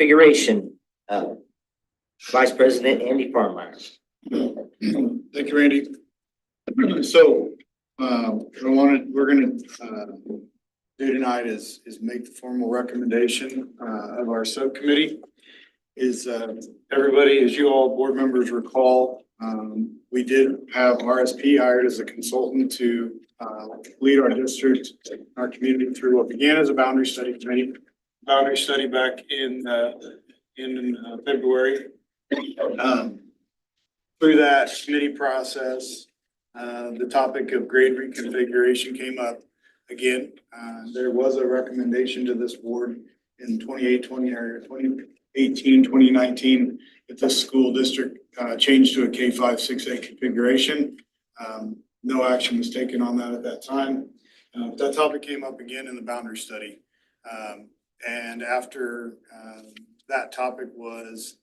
reconfiguration. Vice President Andy Farmeyer. Thank you, Randy. So, we're gonna do tonight is make the formal recommendation of our subcommittee. Is everybody, as you all board members recall, we did have RSP hired as a consultant to lead our district, our community through what began as a boundary study committee. Boundary study back in February. Through that committee process, the topic of grade reconfiguration came up again. There was a recommendation to this board in 2019, that this school district changed to a K5-6A configuration. No action was taken on that at that time. That topic came up again in the boundary study. And after that topic was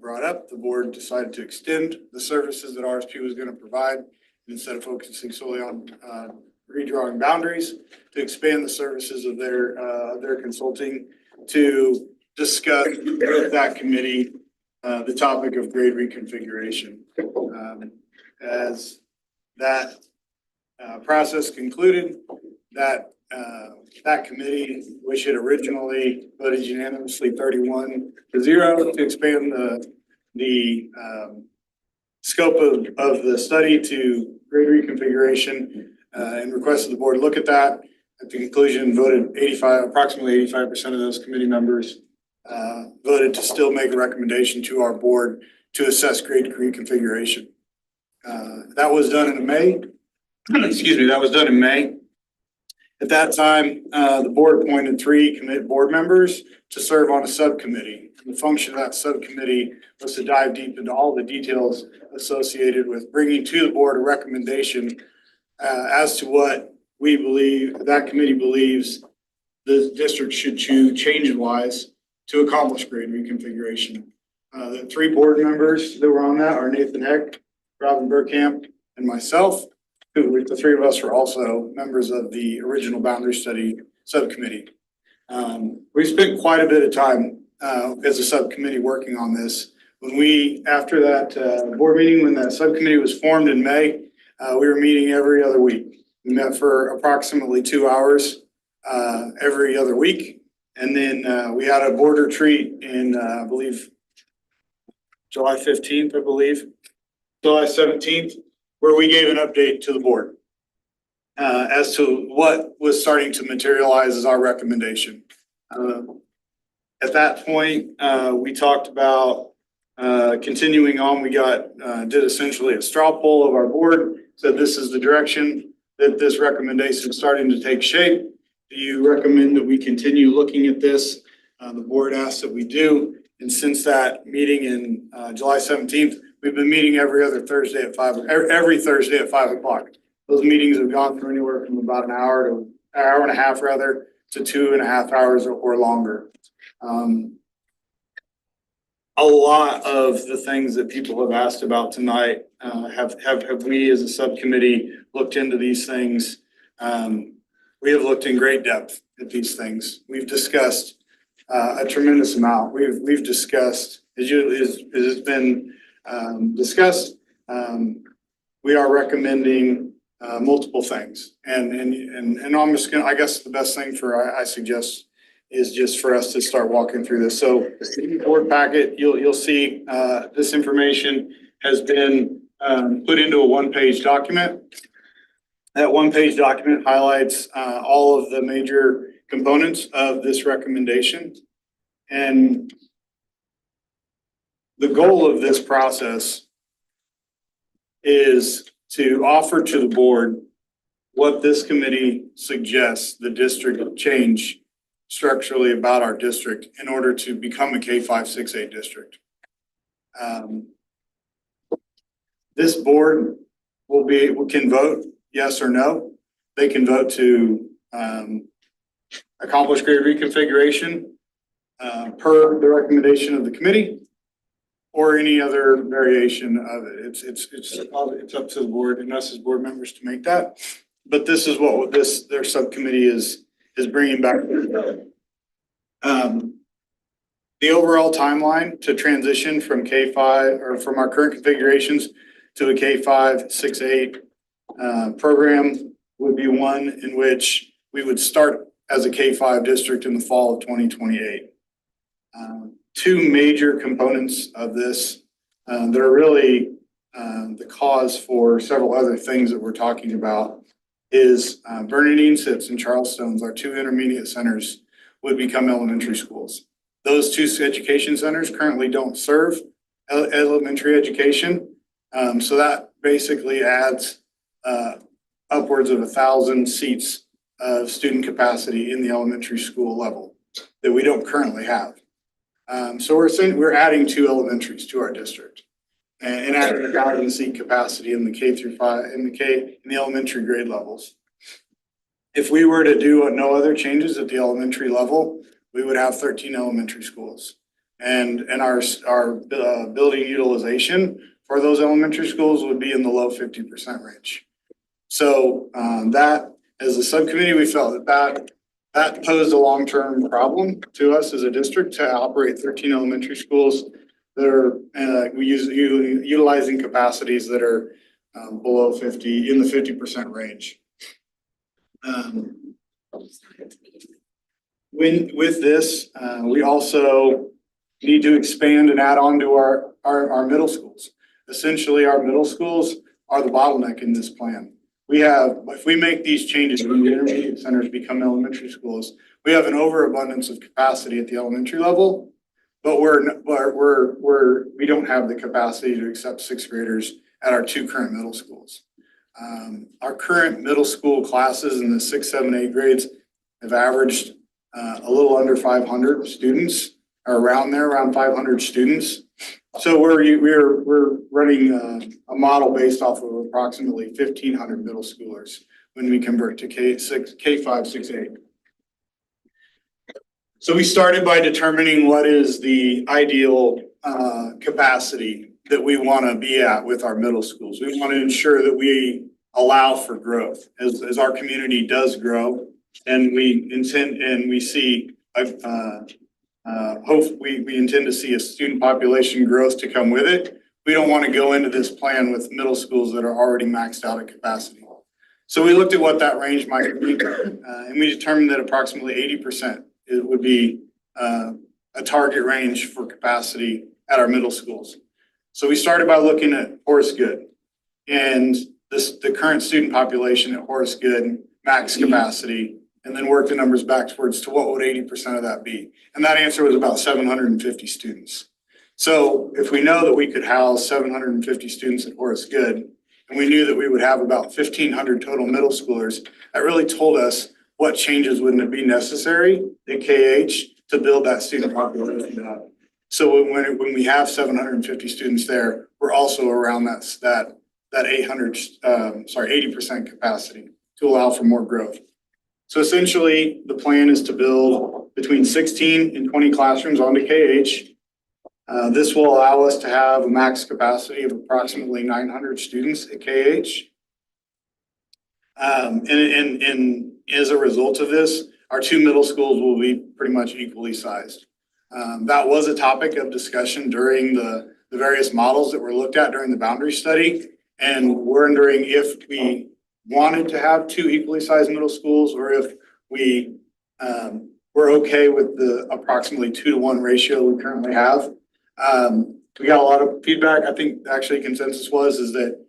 brought up, the board decided to extend the services that RSP was going to provide instead of focusing solely on redrawing boundaries, to expand the services of their consulting to discuss with that committee the topic of grade reconfiguration. As that process concluded, that committee, which had originally voted unanimously 31-0 to expand the scope of the study to grade reconfiguration, and requested the board look at that. At the conclusion, voted approximately 85% of those committee members voted to still make a recommendation to our board to assess grade reconfiguration. That was done in May. Excuse me, that was done in May. At that time, the board appointed 3 board members to serve on a subcommittee. The function of that subcommittee was to dive deep into all the details associated with bringing to the board a recommendation as to what we believe, that committee believes the district should choose change-wise to accomplish grade reconfiguration. The 3 board members that were on that are Nathan Heck, Robin Burkamp, and myself. The 3 of us were also members of the original boundary study subcommittee. We spent quite a bit of time as a subcommittee working on this. After that board meeting, when that subcommittee was formed in May, we were meeting every other week. We met for approximately 2 hours every other week. And then we had a board retreat in, I believe, July 15th, I believe, July 17th, where we gave an update to the board as to what was starting to materialize as our recommendation. At that point, we talked about continuing on. We did essentially a straw poll of our board, said this is the direction that this recommendation is starting to take shape. Do you recommend that we continue looking at this? The board asked that we do. And since that meeting in July 17th, we've been meeting every Thursday at 5 o'clock. Those meetings have gone through anywhere from about an hour to an hour and a half, rather, to 2.5 hours or longer. A lot of the things that people have asked about tonight have we as a subcommittee looked into these things. We have looked in great depth at these things. We've discussed a tremendous amount. We've discussed, as has been discussed, we are recommending multiple things. And I'm just gonna, I guess the best thing I suggest is just for us to start walking through this. So in the board packet, you'll see this information has been put into a 1-page document. That 1-page document highlights all of the major components of this recommendation. And the goal of this process is to offer to the board what this committee suggests the district change structurally about our district in order to become a K5-6A district. This board can vote yes or no. They can vote to accomplish grade reconfiguration per the recommendation of the committee, or any other variation of it. It's up to the board and us as board members to make that. But this is what their subcommittee is bringing back. The overall timeline to transition from K-5 or from our current configurations to a K-5, 6, 8 program would be one in which we would start as a K-5 district in the fall of 2028. Two major components of this that are really the cause for several other things that we're talking about is Bernadine Sitz and Charles Stones, our two intermediate centers, would become elementary schools. Those two education centers currently don't serve elementary education. So that basically adds upwards of 1,000 seats of student capacity in the elementary school level that we don't currently have. So we're adding two elementaries to our district and adding 1,000 seat capacity in the K through 5 in the elementary grade levels. If we were to do no other changes at the elementary level, we would have 13 elementary schools, and our building utilization for those elementary schools would be in the low 50% range. So that, as a subcommittee, we felt that posed a long-term problem to us as a district to operate 13 elementary schools that are utilizing capacities that are below 50, in the 50% range. With this, we also need to expand and add on to our middle schools. Essentially, our middle schools are the bottleneck in this plan. If we make these changes when the intermediate centers become elementary schools, we have an overabundance of capacity at the elementary level, but we don't have the capacity to accept sixth graders at our two current middle schools. Our current middle school classes in the 6, 7, 8 grades have averaged a little under 500 students, or around 500 students. So we're running a model based off of approximately 1,500 middle schoolers when we convert to K-5, 6, 8. So we started by determining what is the ideal capacity that we want to be at with our middle schools. We want to ensure that we allow for growth as our community does grow, and we intend to see a student population growth to come with it. We don't want to go into this plan with middle schools that are already maxed out at capacity. So we looked at what that range might be, and we determined that approximately 80% would be a target range for capacity at our middle schools. So we started by looking at Horace Good and the current student population at Horace Good, max capacity, and then work the numbers backwards to what would 80% of that be. And that answer was about 750 students. So if we know that we could house 750 students at Horace Good, and we knew that we would have about 1,500 total middle schoolers, that really told us what changes wouldn't be necessary at KH to build that student population up. So when we have 750 students there, we're also around that 80% capacity to allow for more growth. So essentially, the plan is to build between 16 and 20 classrooms onto KH. This will allow us to have a max capacity of approximately 900 students at KH. And as a result of this, our two middle schools will be pretty much equally sized. That was a topic of discussion during the various models that were looked at during the boundary study. And we're wondering if we wanted to have two equally sized middle schools, or if we were okay with the approximately 2-to-1 ratio we currently have. We got a lot of feedback. I think actually consensus is that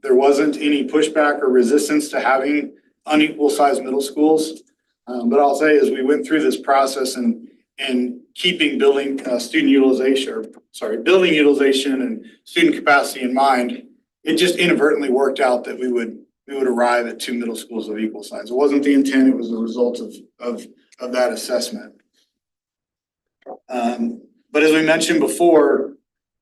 there wasn't any pushback or resistance to having unequal sized middle schools. But I'll say as we went through this process and keeping building utilization and student capacity in mind, it just inadvertently worked out that we would arrive at two middle schools of equal size. It wasn't the intent, it was the result of that assessment. But as we mentioned before,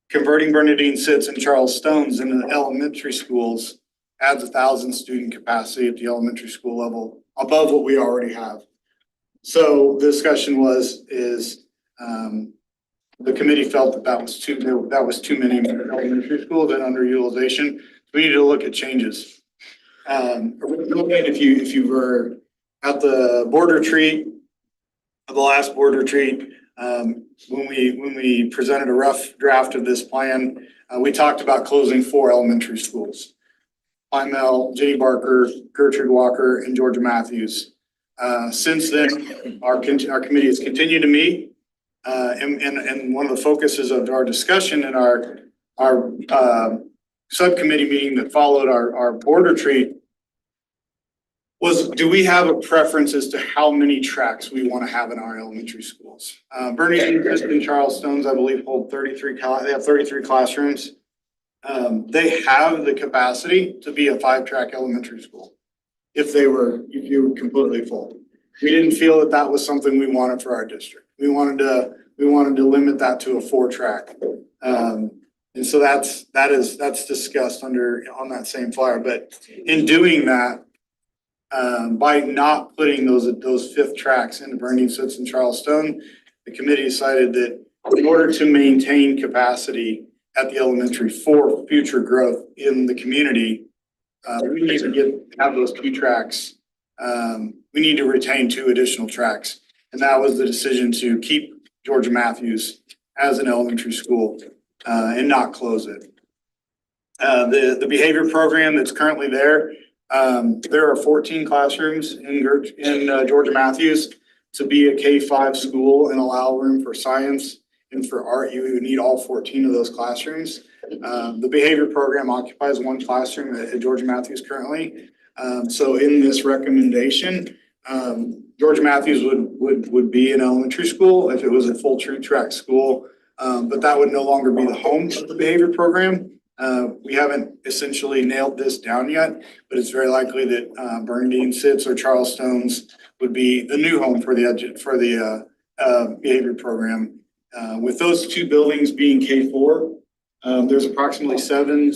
converting Bernadine Sitz and Charles Stones into elementary schools adds 1,000 student capacity at the elementary school level above what we already have. So the discussion the committee felt that was too many elementary schools and underutilization. We need to look at changes. If you were at the board retreat, the last board retreat, when we presented a rough draft of this plan, we talked about closing 4 elementary schools. Plymel, Jenny Barker, Gertrude Walker, and Georgia Matthews. Since then, our committee has continued to meet, and one of the focuses of our discussion in our subcommittee meeting that followed our board retreat was, do we have a preference as to how many tracks we want to have in our elementary schools? Bernardine and Charles Stones, I believe, hold 33. They have 33 classrooms. They have the capacity to be a 5-track elementary school if you were completely full. We didn't feel that that was something we wanted for our district. We wanted to limit that to a 4-track. And so that's discussed on that same flyer. But in doing that, by not putting those 5th tracks into Bernardine Sitz and Charles Stone, the committee decided that in order to maintain capacity at the elementary for future growth in the community, we need to have those 2 tracks. We need to retain 2 additional tracks. And that was the decision to keep Georgia Matthews as an elementary school and not close it. The behavior program that's currently there are 14 classrooms in Georgia Matthews. To be a K-5 school and allow room for science and for art, you would need all 14 of those classrooms. The behavior program occupies 1 classroom at Georgia Matthews currently. So in this recommendation, Georgia Matthews would be an elementary school if it was a full true track school, but that would no longer be the home of the behavior program. We haven't essentially nailed this down yet, but it's very likely that Bernardine Sitz or Charles Stones would be the new home for the behavior program. With those 2 buildings being K4, there's approximately 7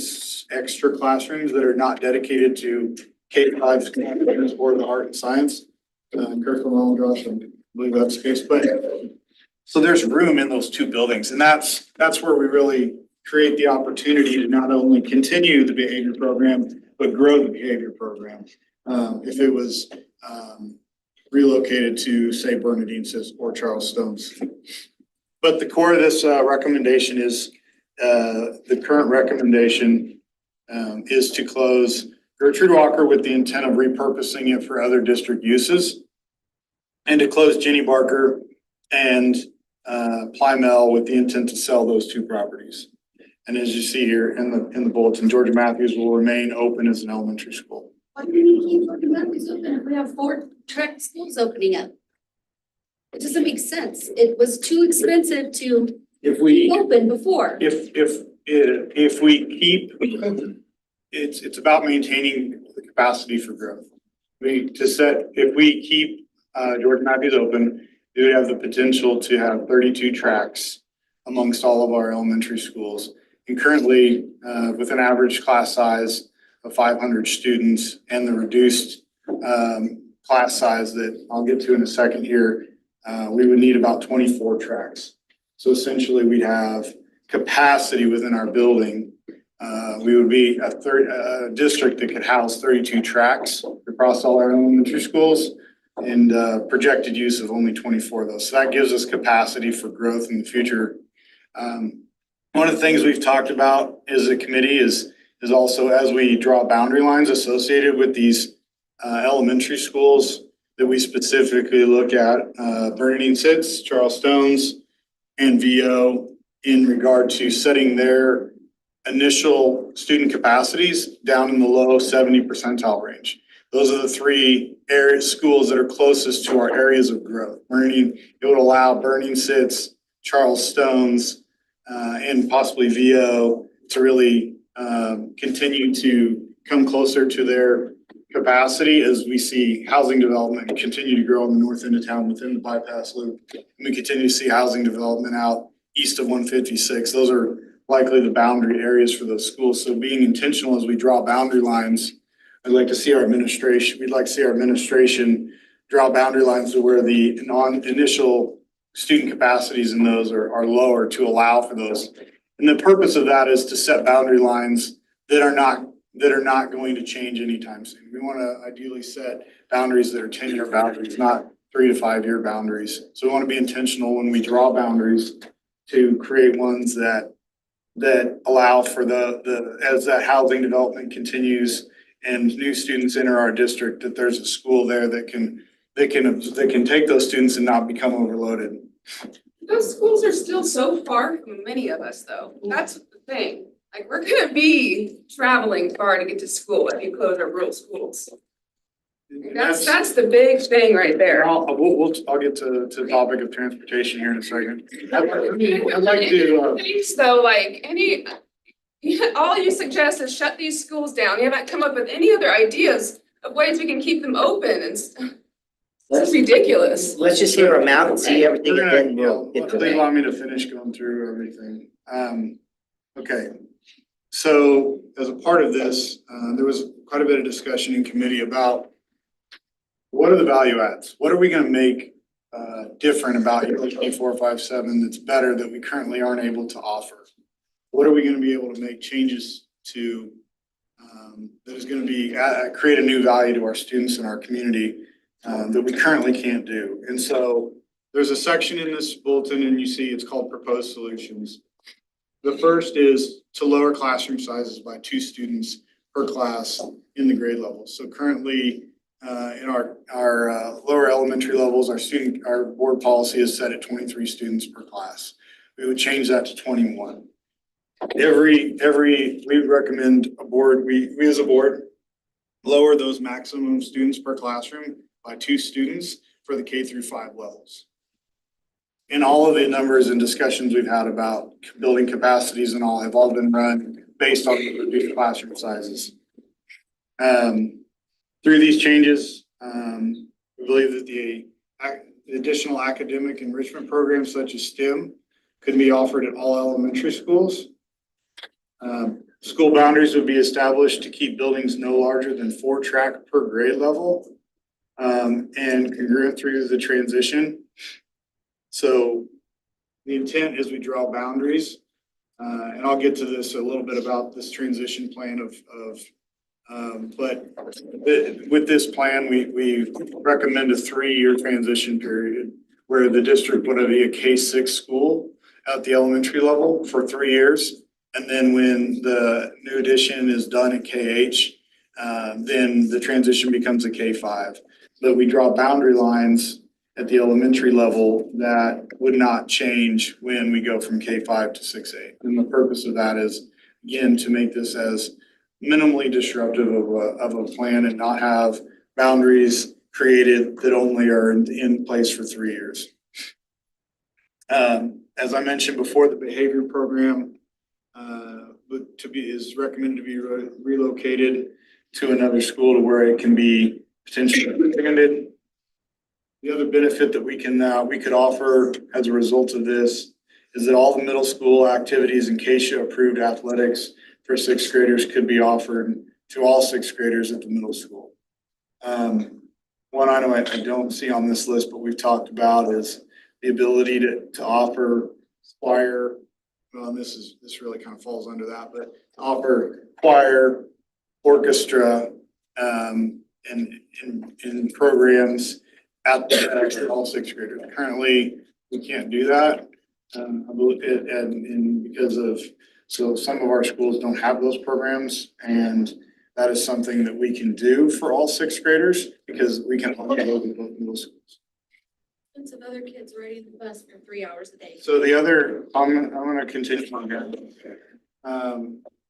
extra classrooms that are not dedicated to K-5 students or the art and science. Curriculum, Josh, I believe that's the case. But so there's room in those 2 buildings, and that's where we really create the opportunity to not only continue the behavior program, but grow the behavior program. If it was relocated to, say, Bernardine Sitz or Charles Stones. But the core of this recommendation is, the current recommendation is to close Gertrude Walker with the intent of repurposing it for other district uses, and to close Jenny Barker and Plymel with the intent to sell those 2 properties. And as you see here in the bulletin, Georgia Matthews will remain open as an elementary school. Why do we need to keep Georgia Matthews open if we have 4-track schools opening up? It doesn't make sense. It was too expensive to open before. If we keep, it's about maintaining the capacity for growth. If we keep Georgia Matthews open, we would have the potential to have 32 tracks amongst all of our elementary schools. And currently, with an average class size of 500 students and the reduced class size that I'll get to in a second here, we would need about 24 tracks. So essentially, we'd have capacity within our building. We would be a district that could house 32 tracks across all our elementary schools, and projected use of only 24 of those. So that gives us capacity for growth in the future. One of the things we've talked about as a committee is also, as we draw boundary lines associated with these elementary schools, that we specifically look at Bernardine Sitz, Charles Stones, and VO in regard to setting their initial student capacities down in the low 70 percentile range. Those are the 3 schools that are closest to our areas of growth. It would allow Bernardine Sitz, Charles Stones, and possibly VO to really continue to come closer to their capacity as we see housing development continue to grow in the north end of town within the bypass loop. And we continue to see housing development out east of 156. Those are likely the boundary areas for those schools. So being intentional as we draw boundary lines, we'd like to see our administration draw boundary lines to where the initial student capacities in those are lower to allow for those. And the purpose of that is to set boundary lines that are not going to change anytime soon. We want to ideally set boundaries that are 10-year boundaries, not 3 to 5 year boundaries. So we want to be intentional when we draw boundaries to create ones that allow for as that housing development continues and new students enter our district, that there's a school there that can take those students and not become overloaded. Those schools are still so far from many of us, though. That's the thing. Like, we're gonna be traveling far to get to school if you close our rural schools. That's the big thing right there. I'll get to the topic of transportation here in a second. I'd like to, Thanks, though, like, all you suggest is shut these schools down. You haven't come up with any other ideas of ways we can keep them open, and it's ridiculous. Let's just hear them out and see everything and then we'll get to Please that. allow me to finish going through everything. Okay, so as a part of this, there was quite a bit of discussion in committee about what are the value adds? What are we gonna make different about USD 457 that's better that we currently aren't able to offer? What are we gonna be able to make changes to that is gonna be create a new value to our students and our community that we currently can't do? And so there's a section in this bulletin and you see it's called proposed solutions. The first is to lower classroom sizes by 2 students per class in the grade level. So currently in our lower elementary levels, our board policy is set at 23 students per class. We would change that to 21. We would recommend we as a board lower those maximum students per classroom by 2 students for the K through 5 levels. And all of the numbers and discussions we've had about building capacities and all have all been run based on reduced classroom sizes. Through these changes, we believe that the additional academic enrichment programs such as STEM could be offered at all elementary schools. School boundaries would be established to keep buildings no larger than 4 track per grade level and congruent through the transition. So the intent is we draw boundaries, and I'll get to this a little bit about this transition plan but with this plan, we recommend a 3-year transition period where the district would be a K-6 school at the elementary level for 3 years. And then when the new addition is done at KH, then the transition becomes a K-5. But we draw boundary lines at the elementary level that would not change when we go from K-5 to 6-8. And the purpose of that is, again, to make this as minimally disruptive of a plan and not have boundaries created that only are in place for 3 years. As I mentioned before, the behavior program is recommended to be relocated to another school to where it can be potentially expanded. The other benefit that we could offer as a result of this is that all the middle school activities and CASHA approved athletics for 6th graders could be offered to all 6th graders at the middle school. One item I don't see on this list, but we've talked about is the ability to offer choir. Well, this really kind of falls under that, but offer choir, orchestra, and programs at all 6th graders. Currently, we can't do that, and because of some of our schools don't have those programs, and that is something that we can do for all 6th graders because we can offer those in both middle schools. Lots of other kids riding the bus for 3 hours a day. So I'm gonna continue on here.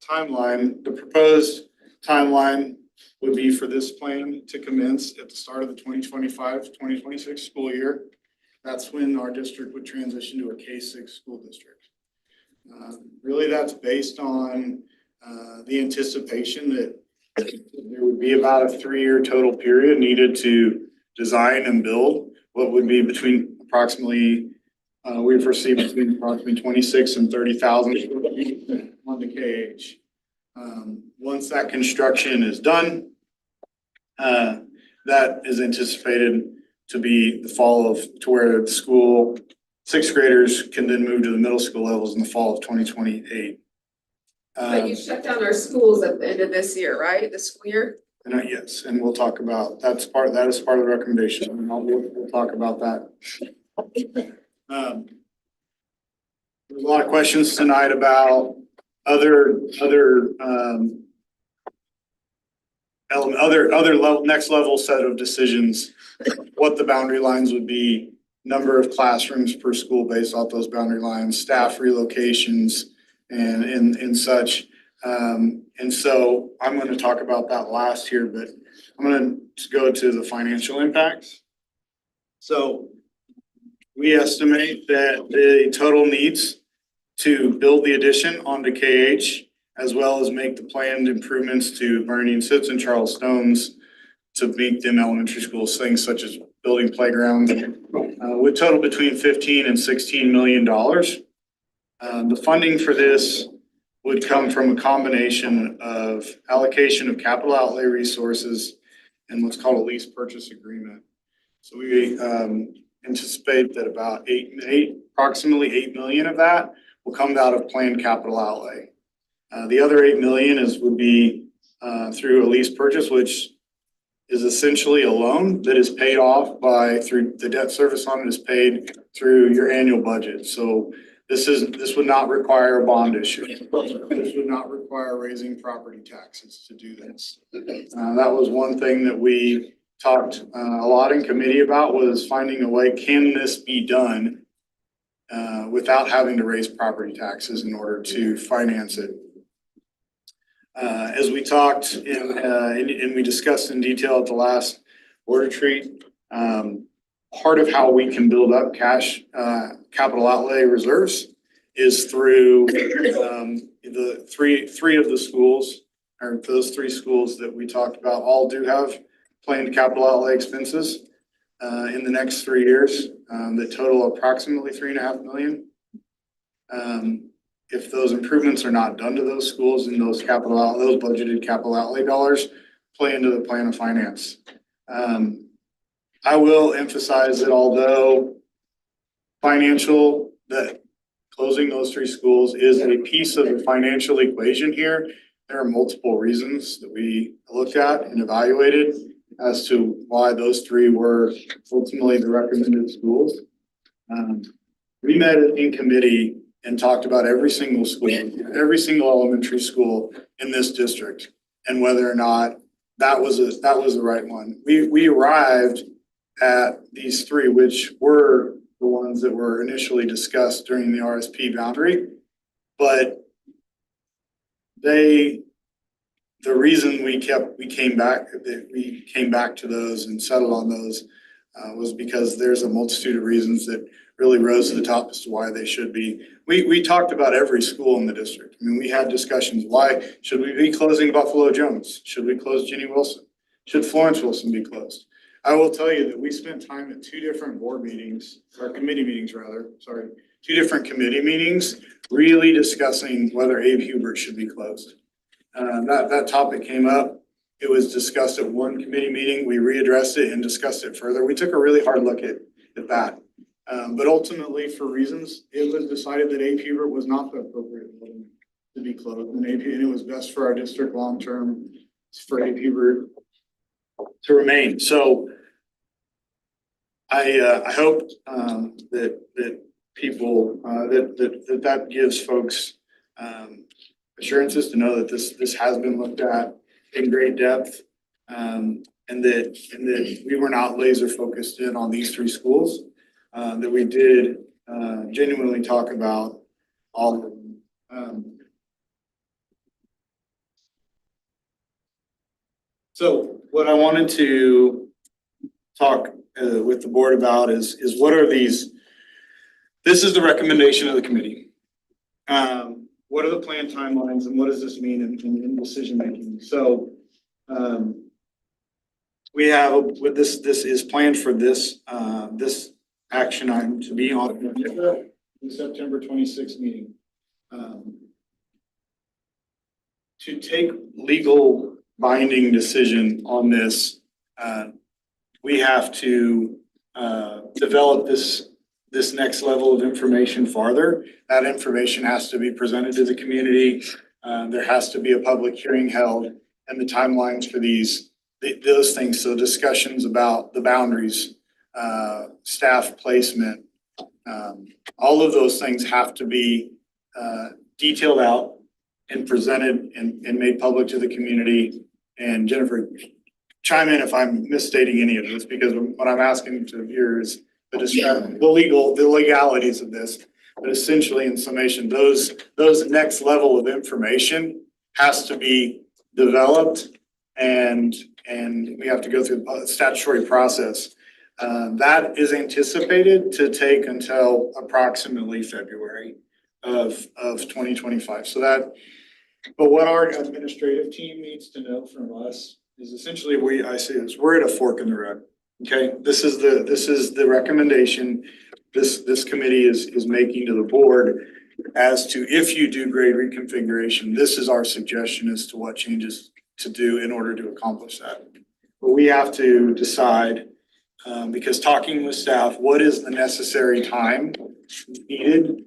Timeline, the proposed timeline would be for this plan to commence at the start of the 2025-2026 school year. That's when our district would transition to a K-6 school district. Really, that's based on the anticipation that there would be about a 3-year total period needed to design and build what would be between approximately, we foresee between approximately 26 and 30,000 on the KH. Once that construction is done, that is anticipated to be the fall to where the school 6th graders can then move to the middle school levels in the fall of 2028. But you shut down our schools at the end of this year, right? The school year? And yes, and we'll talk about, that is part of the recommendation, and we'll talk about that. There's a lot of questions tonight about other level, next level set of decisions, what the boundary lines would be, number of classrooms per school based off those boundary lines, staff relocations, and such. And so I'm going to talk about that last here, but I'm going to go to the financial impacts. So we estimate that the total needs to build the addition onto KH, as well as make the planned improvements to Bernie Sitz and Charles Stones to meet them elementary schools, things such as building playgrounds, would total between $15 and $16 million. The funding for this would come from a combination of allocation of capital outlay resources and what's called a lease purchase agreement. So we anticipate that about approximately $8 million of that will come out of planned capital outlay. The other $8 million would be through a lease purchase, which is essentially a loan that is paid off through the debt service on it is paid through your annual budget. So this would not require a bond issue. This would not require raising property taxes to do this. That was one thing that we talked a lot in committee about, was finding a way, can this be done without having to raise property taxes in order to finance it? As we talked and we discussed in detail at the last board retreat, part of how we can build up capital outlay reserves is through the three of the schools, or those three schools that we talked about, all do have planned capital outlay expenses in the next 3 years that total approximately $3.5 million. If those improvements are not done to those schools, and those budgeted capital outlay dollars play into the plan of finance. I will emphasize that although that closing those three schools is a piece of the financial equation here, there are multiple reasons that we looked at and evaluated as to why those three were ultimately the recommended schools. We met in committee and talked about every single school, every single elementary school in this district, and whether or not that was the right one. We arrived at these three, which were the ones that were initially discussed during the RSP boundary, but the reason we came back to those and settled on those was because there's a multitude of reasons that really rose to the top as to why they should be. We talked about every school in the district. I mean, we had discussions. Why should we be closing Buffalo Jones? Should we close Jenny Wilson? Should Florence Wilson be closed? I will tell you that we spent time at two different two different committee meetings, really discussing whether Abe Hubert should be closed. That topic came up. It was discussed at one committee meeting. We readdressed it and discussed it further. We took a really hard look at that. But ultimately, for reasons, it was decided that Abe Hubert was not the appropriate building to be closed, and it was best for our district long term for Abe Hubert to remain. So I hope that people that gives folks assurances to know that this has been looked at in great depth, and that we were not laser focused in on these three schools. That we did genuinely talk about all of them. So what I wanted to talk with the board about is what are these? This is the recommendation of the committee. What are the planned timelines, and what does this mean in decision making? So we have this is planned for this action item to be on the September 26th meeting. To take legal binding decision on this, we have to develop this next level of information farther. That information has to be presented to the community. There has to be a public hearing held, and the timelines for these those things, so discussions about the boundaries, staff placement, all of those things have to be detailed out and presented and made public to the community. And Jennifer, chime in if I'm misstating any of this, because what I'm asking to hear is the legalities of this. But essentially, in summation, those next level of information has to be developed, and we have to go through the statutory process. That is anticipated to take until approximately February of 2025. So that, but what our administrative team needs to know from us is essentially, I say this, we're at a fork in the road. Okay, this is the recommendation this committee is making to the board as to, if you do grade reconfiguration, this is our suggestion as to what changes to do in order to accomplish that. But we have to decide, because talking with staff, what is the necessary time needed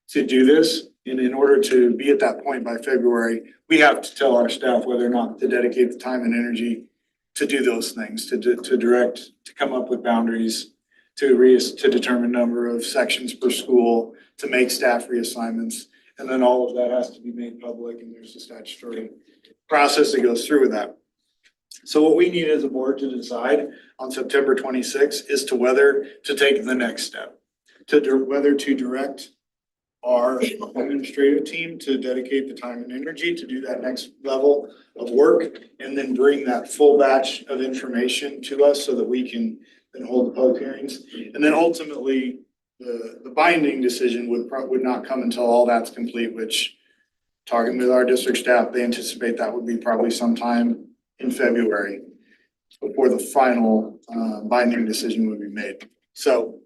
to do this? And in order to be at that point by February, we have to tell our staff whether or not to dedicate the time and energy to do those things, to direct, to come up with boundaries, to determine number of sections per school, to make staff reassignments. And then all of that has to be made public, and there's a statutory process that goes through with that. So what we need as a board to decide on September 26th is to whether to take the next step, whether to direct our administrative team to dedicate the time and energy to do that next level of work, and then bring that full batch of information to us so that we can then hold the public hearings. And then ultimately, the binding decision would not come until all that's complete, which, talking with our district staff, they anticipate that would be probably sometime in February before the final binding decision would be made. So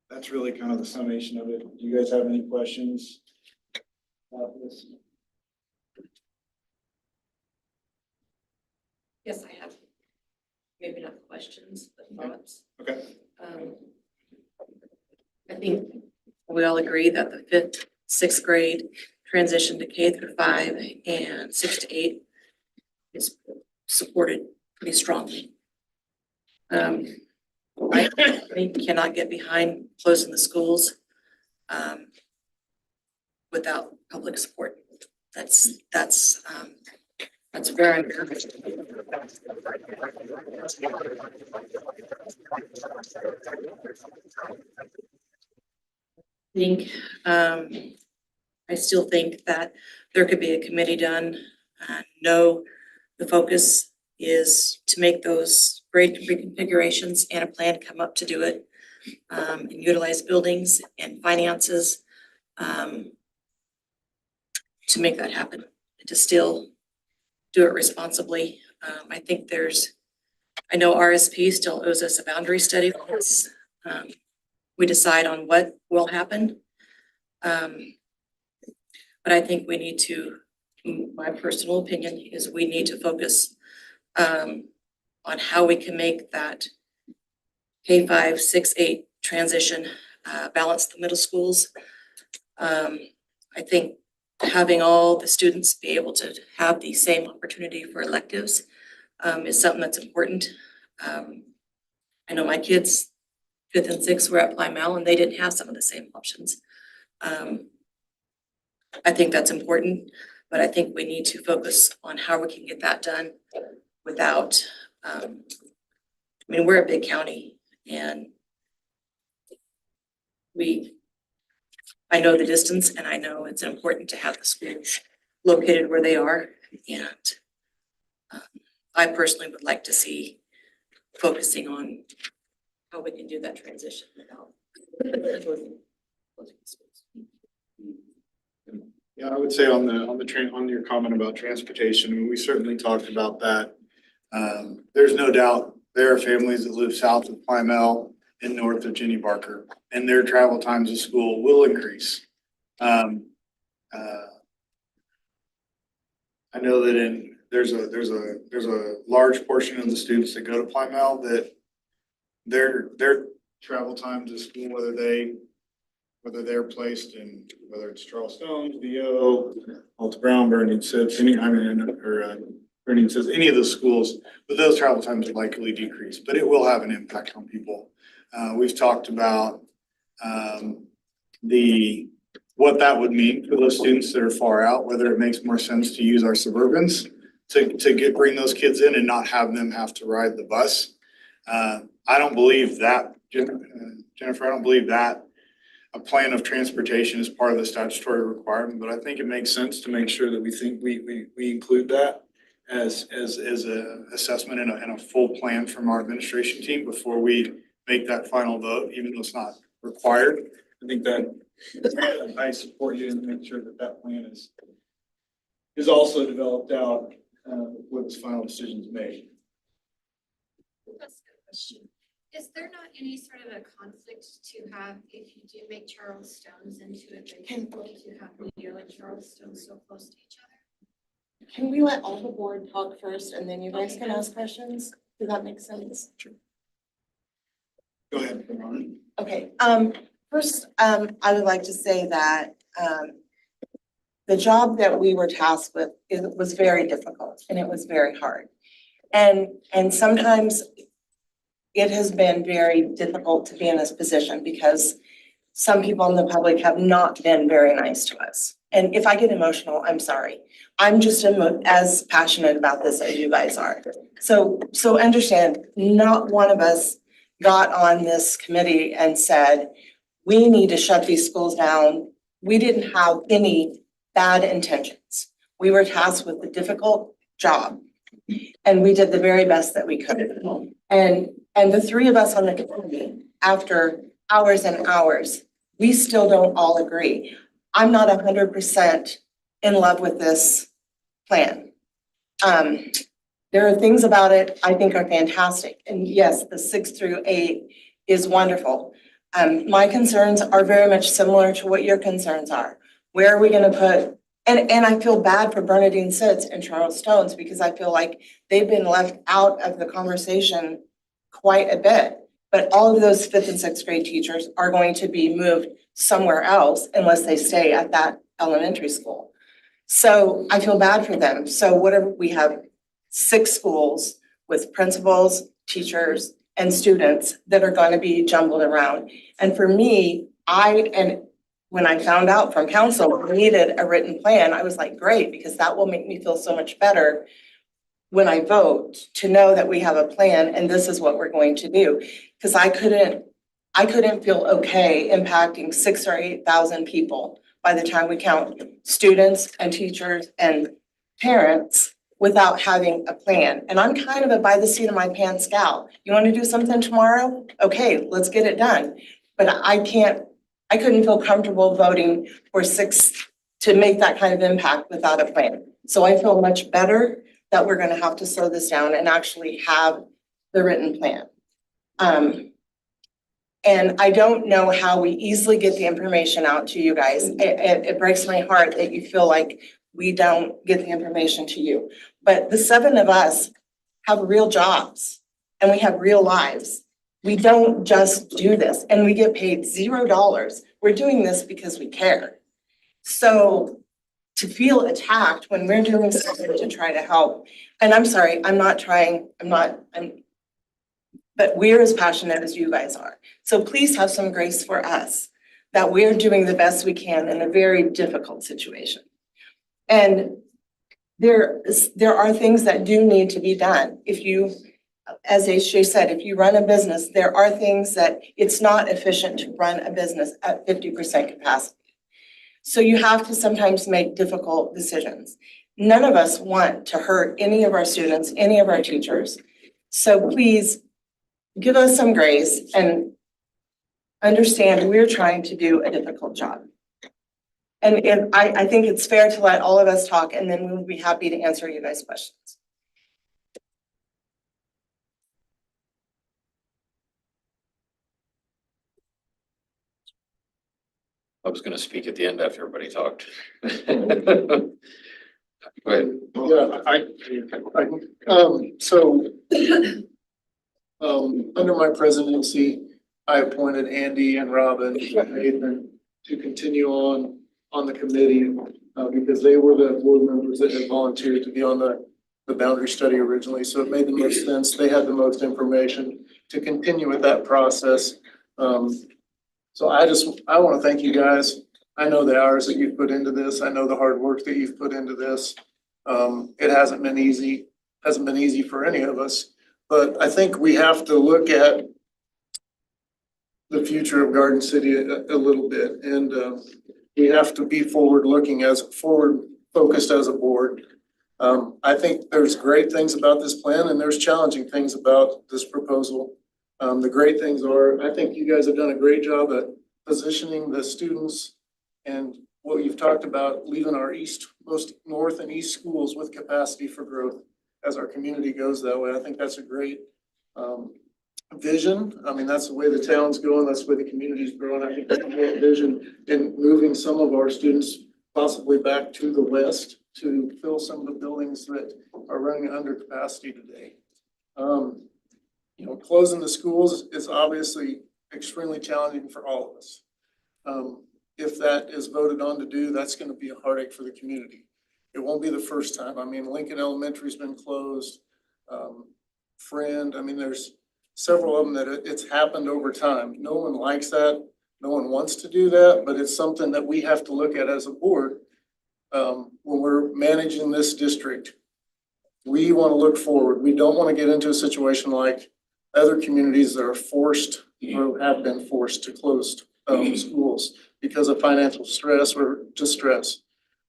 that's really kind of the summation of it. Do you guys have any questions about this? Yes, I have. Maybe not questions, but thoughts. Okay. I think we all agree that the fifth, sixth grade transition to K through 5 and 6 to 8 is supported pretty strongly. I think cannot get behind closing the schools without public support. That's very encouraging. I still think that there could be a committee done. No, the focus is to make those grade reconfigurations and a plan come up to do it, and utilize buildings and finances to make that happen, and to still do it responsibly. I think I know RSP still owes us a boundary study once we decide on what will happen. But I think we need to, my personal opinion is we need to focus on how we can make that K-5, 6, 8 transition, balance the middle schools. I think having all the students be able to have the same opportunity for electives is something that's important. I know my kids, 5th and 6th, were at Plymouth, and they didn't have some of the same options. I think that's important, but I think we need to focus on how we can get that done without, I mean, we're a big county, and I know the distance, and I know it's important to have the schools located where they are, and I personally would like to see focusing on how we can do that transition without closing schools. Yeah, I would say on your comment about transportation, we certainly talked about that. There's no doubt there are families that live south of Plymouth and north of Jenny Barker, and their travel times to school will increase. I know that there's a large portion of the students that go to Plymouth that their travel time to school, whether they whether they're placed in, whether it's Charles Stone's, VO, Alta Brown, Burning Sits, any of those schools, but those travel times are likely decrease, but it will have an impact on people. We've talked about what that would mean for those students that are far out, whether it makes more sense to use our Suburbans to bring those kids in and not have them have to ride the bus. I don't believe that, Jennifer, I don't believe that a plan of transportation is part of the statutory requirement, but I think it makes sense to make sure that we include that as a assessment and a full plan from our administration team before we make that final vote, even though it's not required. I think that I support you and make sure that that plan is also developed out with this final decisions made. Is there not any sort of a conflict to have, if you do make Charles Stone's into a big school, to have Leo and Charles Stone so close to each other? Can we let all the board talk first and then you guys can ask questions? Does that make sense? Go ahead, Ron. Okay, first, I would like to say that, the job that we were tasked with, it was very difficult and it was very hard. And sometimes it has been very difficult to be in this position because some people in the public have not been very nice to us. And if I get emotional, I'm sorry. I'm just as passionate about this as you guys are. So understand, not one of us got on this committee and said, we need to shut these schools down. We didn't have any bad intentions. We were tasked with a difficult job and we did the very best that we could. And the three of us on the committee, after hours and hours, we still don't all agree. I'm not 100% in love with this plan. There are things about it I think are fantastic. And yes, the 6 through 8 is wonderful. My concerns are very much similar to what your concerns are. Where are we gonna put, and I feel bad for Bernadine Sitz and Charles Stones because I feel like they've been left out of the conversation quite a bit. But all of those 5th and 6th grade teachers are going to be moved somewhere else unless they stay at that elementary school. So I feel bad for them. So whatever, we have 6 schools with principals, teachers, and students that are going to be jumbled around. And for me, when I found out from council we needed a written plan, I was like, great, because that will make me feel so much better when I vote to know that we have a plan and this is what we're going to do. Because I couldn't feel okay impacting 6,000 or 8,000 people by the time we count students and teachers and parents without having a plan. And I'm kind of a by the seat of my pants gal. You want to do something tomorrow? Okay, let's get it done. But I couldn't feel comfortable voting for 6 to make that kind of impact without a plan. So I feel much better that we're gonna have to slow this down and actually have the written plan. And I don't know how we easily get the information out to you guys. It breaks my heart that you feel like we don't get the information to you. But the 7 of us have real jobs and we have real lives. We don't just do this and we get paid $0. We're doing this because we care. So to feel attacked when we're doing something to try to help, and I'm sorry, but we're as passionate as you guys are. So please have some grace for us that we're doing the best we can in a very difficult situation. And there are things that do need to be done. If you, as HJ said, if you run a business, there are things that it's not efficient to run a business at 50% capacity. So you have to sometimes make difficult decisions. None of us want to hurt any of our students, any of our teachers. So please give us some grace and understand we're trying to do a difficult job. And I think it's fair to let all of us talk and then we'll be happy to answer you guys' questions. I was gonna speak at the end after everybody talked. Go ahead. Under my presidency, I appointed Andy and Robin and Nathan to continue on the committee, because they were the board members that had volunteered to be on the boundary study originally, so it made the most sense. They had the most information to continue with that process. So I want to thank you guys. I know the hours that you've put into this. I know the hard work that you've put into this. It hasn't been easy for any of us, but I think we have to look at the future of Garden City a little bit, and we have to be forward focused as a board. I think there's great things about this plan and there's challenging things about this proposal. The great things are, I think you guys have done a great job at positioning the students and what you've talked about, leaving our most north and east schools with capacity for growth as our community goes that way. I think that's a great vision. I mean, that's the way the town's going. That's the way the community's growing. I think that's a great vision in moving some of our students possibly back to the west to fill some of the buildings that are running under capacity today. Closing the schools is obviously extremely challenging for all of us. If that is voted on to do, that's going to be a heartache for the community. It won't be the first time. I mean, Lincoln Elementary's been closed. Friend, I mean, there's several of them that it's happened over time. No one likes that. No one wants to do that, but it's something that we have to look at as a board. When we're managing this district, we want to look forward. We don't want to get into a situation like other communities that are forced or have been forced to close schools because of financial stress or distress.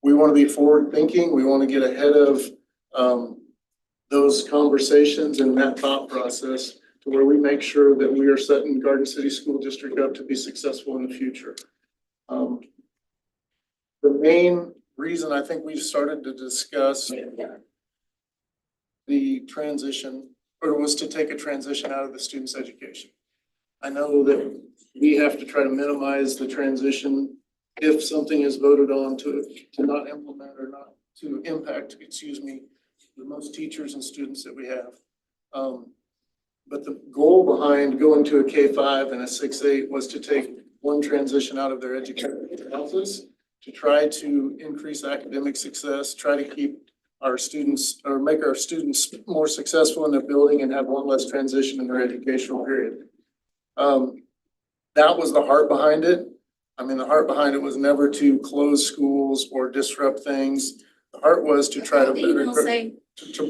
We want to be forward thinking. We want to get ahead of those conversations and that thought process to where we make sure that we are setting Garden City School District up to be successful in the future. The main reason I think we've started to discuss the transition, or was to take a transition out of the student's education. I know that we have to try to minimize the transition if something is voted on to not implement or not to impact, the most teachers and students that we have. But the goal behind going to a K-5 and a 6-8 was to take one transition out of their education process to try to increase academic success, try to keep our students or make our students more successful in their building and have one less transition in their educational period. That was the heart behind it. I mean, the heart behind it was never to close schools or disrupt things. The heart was to try to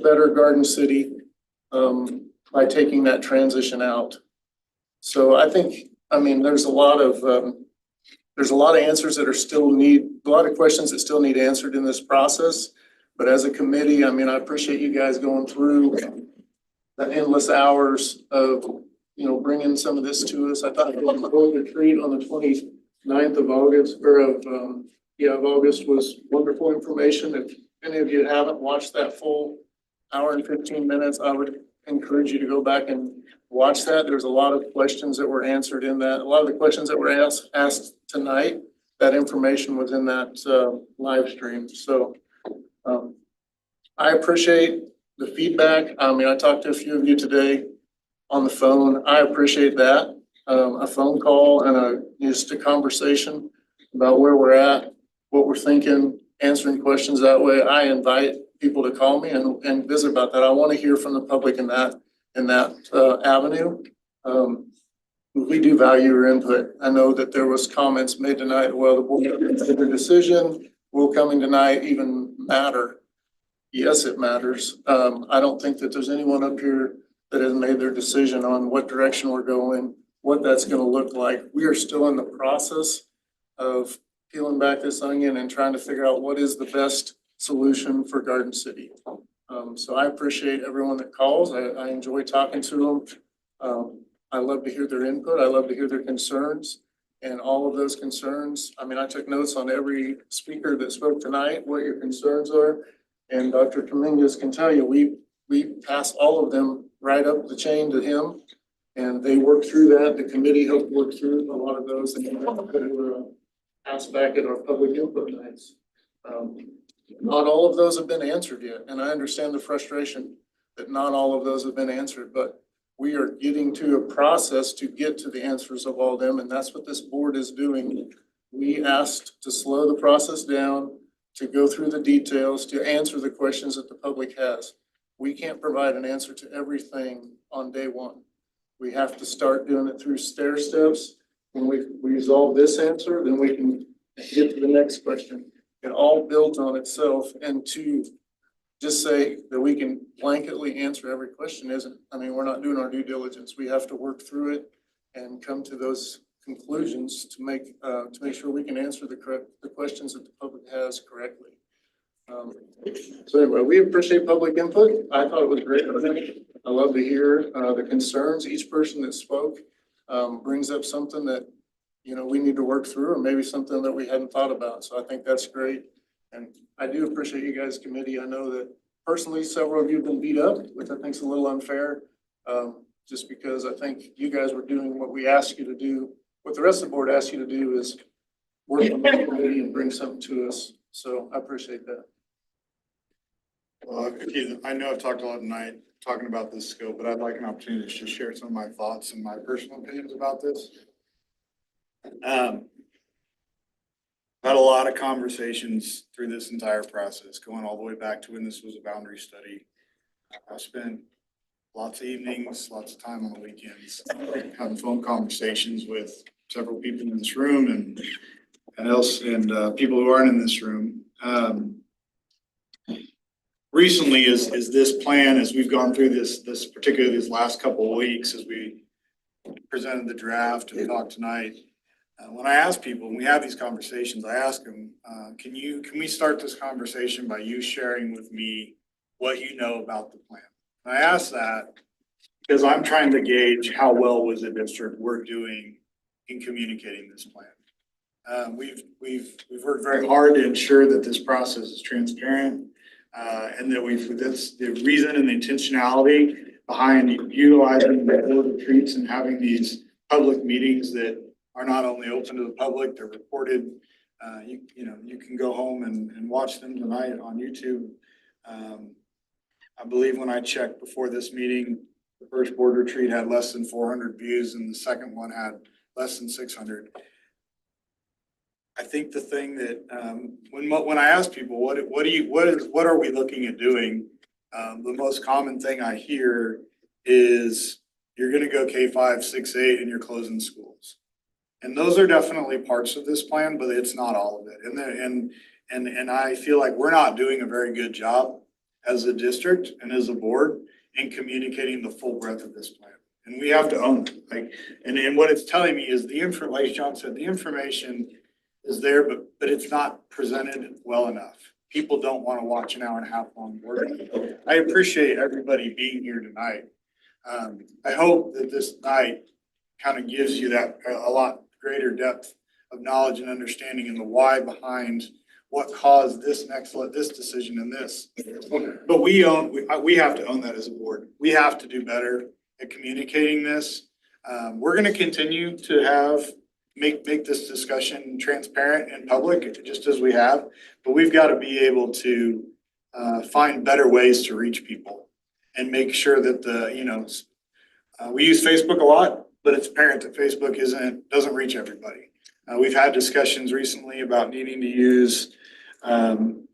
better Garden City by taking that transition out. So I think, I mean, there's a lot of answers that are a lot of questions that still need answered in this process. But as a committee, I mean, I appreciate you guys going through the endless hours of, bringing some of this to us. I thought the board retreat on the 29th of August of August was wonderful information. If any of you haven't watched that full hour and 15 minutes, I would encourage you to go back and watch that. There's a lot of questions that were answered in that. A lot of the questions that were asked tonight, that information was in that live stream. So I appreciate the feedback. I mean, I talked to a few of you today on the phone. I appreciate that. A phone call and just a conversation about where we're at, what we're thinking, answering questions that way. I invite people to call me and visit about that. I want to hear from the public in that avenue. We do value your input. I know that there was comments made tonight, well, the board made their decision, will coming tonight even matter? Yes, it matters. I don't think that there's anyone up here that has made their decision on what direction we're going, what that's going to look like. We are still in the process of peeling back this onion and trying to figure out what is the best solution for Garden City. So I appreciate everyone that calls. I enjoy talking to them. I love to hear their input. I love to hear their concerns and all of those concerns. I mean, I took notes on every speaker that spoke tonight, what your concerns are. And Dr. Dominguez can tell you, we pass all of them right up the chain to him. And they worked through that. The committee helped work through a lot of those that were asked back at our public input nights. Not all of those have been answered yet. And I understand the frustration that not all of those have been answered, but we are getting to a process to get to the answers of all of them. And that's what this board is doing We asked to slow the process down, to go through the details, to answer the questions that the public has. We can't provide an answer to everything on day one. We have to start doing it through stair steps. When we resolve this answer, then we can get to the next question. It all builds on itself, and to just say that we can blanketly answer every question isn't, I mean, we're not doing our due diligence. We have to work through it and come to those conclusions to make sure we can answer the questions that the public has correctly. So anyway, we appreciate public input. I thought it was great. I love to hear the concerns. Each person that spoke brings up something that, you know, we need to work through, or maybe something that we hadn't thought about. So I think that's great. And I do appreciate you guys' committee. I know that personally, several of you have been beat up, which I think is a little unfair. Just because I think you guys were doing what we asked you to do. What the rest of the board asked you to do is work on the committee and bring something to us. So I appreciate that. Well, I know I've talked a lot tonight talking about this scope, but I'd like an opportunity to just share some of my thoughts and my personal opinions about this. Had a lot of conversations through this entire process, going all the way back to when this was a boundary study. I spent lots of evenings, lots of time on the weekends, having phone conversations with several people in this room and people who aren't in this room. Recently is this plan, as we've gone through this particularly these last couple of weeks, as we presented the draft and talked tonight. When I ask people, when we have these conversations, I ask them, can we start this conversation by you sharing with me what you know about the plan? And I ask that because I'm trying to gauge how well was the district we're doing in communicating this plan. We've worked very hard to ensure that this process is transparent, and that that's the reason and the intentionality behind utilizing the board retreats and having these public meetings that are not only open to the public, they're recorded. You can go home and watch them tonight on YouTube. I believe when I checked before this meeting, the first board retreat had less than 400 views and the second one had less than 600. I think the thing that when I ask people what are we looking at doing, the most common thing I hear is you're going to go K-5, 6, 8, and you're closing schools. And those are definitely parts of this plan, but it's not all of it. And I feel like we're not doing a very good job as a district and as a board in communicating the full breadth of this plan. And we have to own it. And what it's telling me is like John said, the information is there, but it's not presented well enough. People don't want to watch an hour and a half long board. I appreciate everybody being here tonight. I hope that this night kind of gives you that a lot greater depth of knowledge and understanding and the why behind what caused this decision and this. But we have to own that as a board. We have to do better at communicating this. We're going to continue to make this discussion transparent and public, just as we have, but we've got to be able to find better ways to reach people and make sure that we use Facebook a lot, but it's apparent that Facebook doesn't reach everybody. We've had discussions recently about needing to use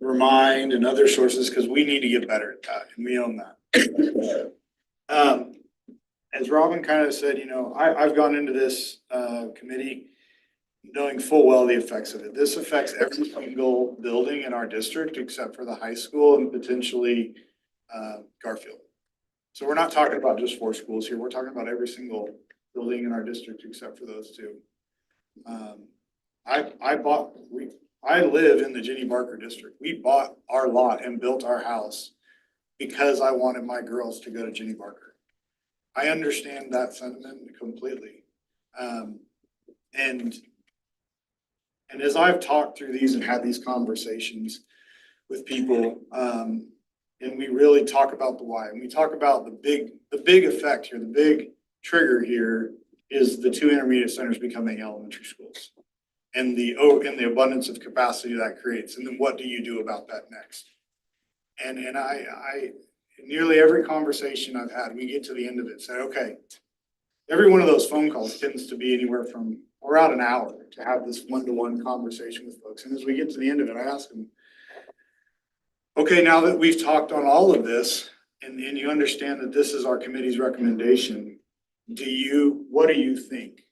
Remind and other sources because we need to get better at that, and we own that. As Robin kind of said, I've gone into this committee knowing full well the effects of it. This affects every single building in our district except for the high school and potentially Garfield. So we're not talking about just 4 schools here. We're talking about every single building in our district except for those 2. I live in the Jenny Barker district. We bought our lot and built our house because I wanted my girls to go to Jenny Barker. I understand that sentiment completely. And as I've talked through these and had these conversations with people, and we really talk about the why, and we talk about the big effect here, the big trigger here is the 2 intermediate centers becoming elementary schools and the abundance of capacity that creates. And then what do you do about that next? And I nearly every conversation I've had, we get to the end of it, say, okay, every one of those phone calls tends to be anywhere from around an hour to have this one-to-one conversation with folks. And as we get to the end of it, I ask them, okay, now that we've talked on all of this and you understand that this is our committee's recommendation, what do you think?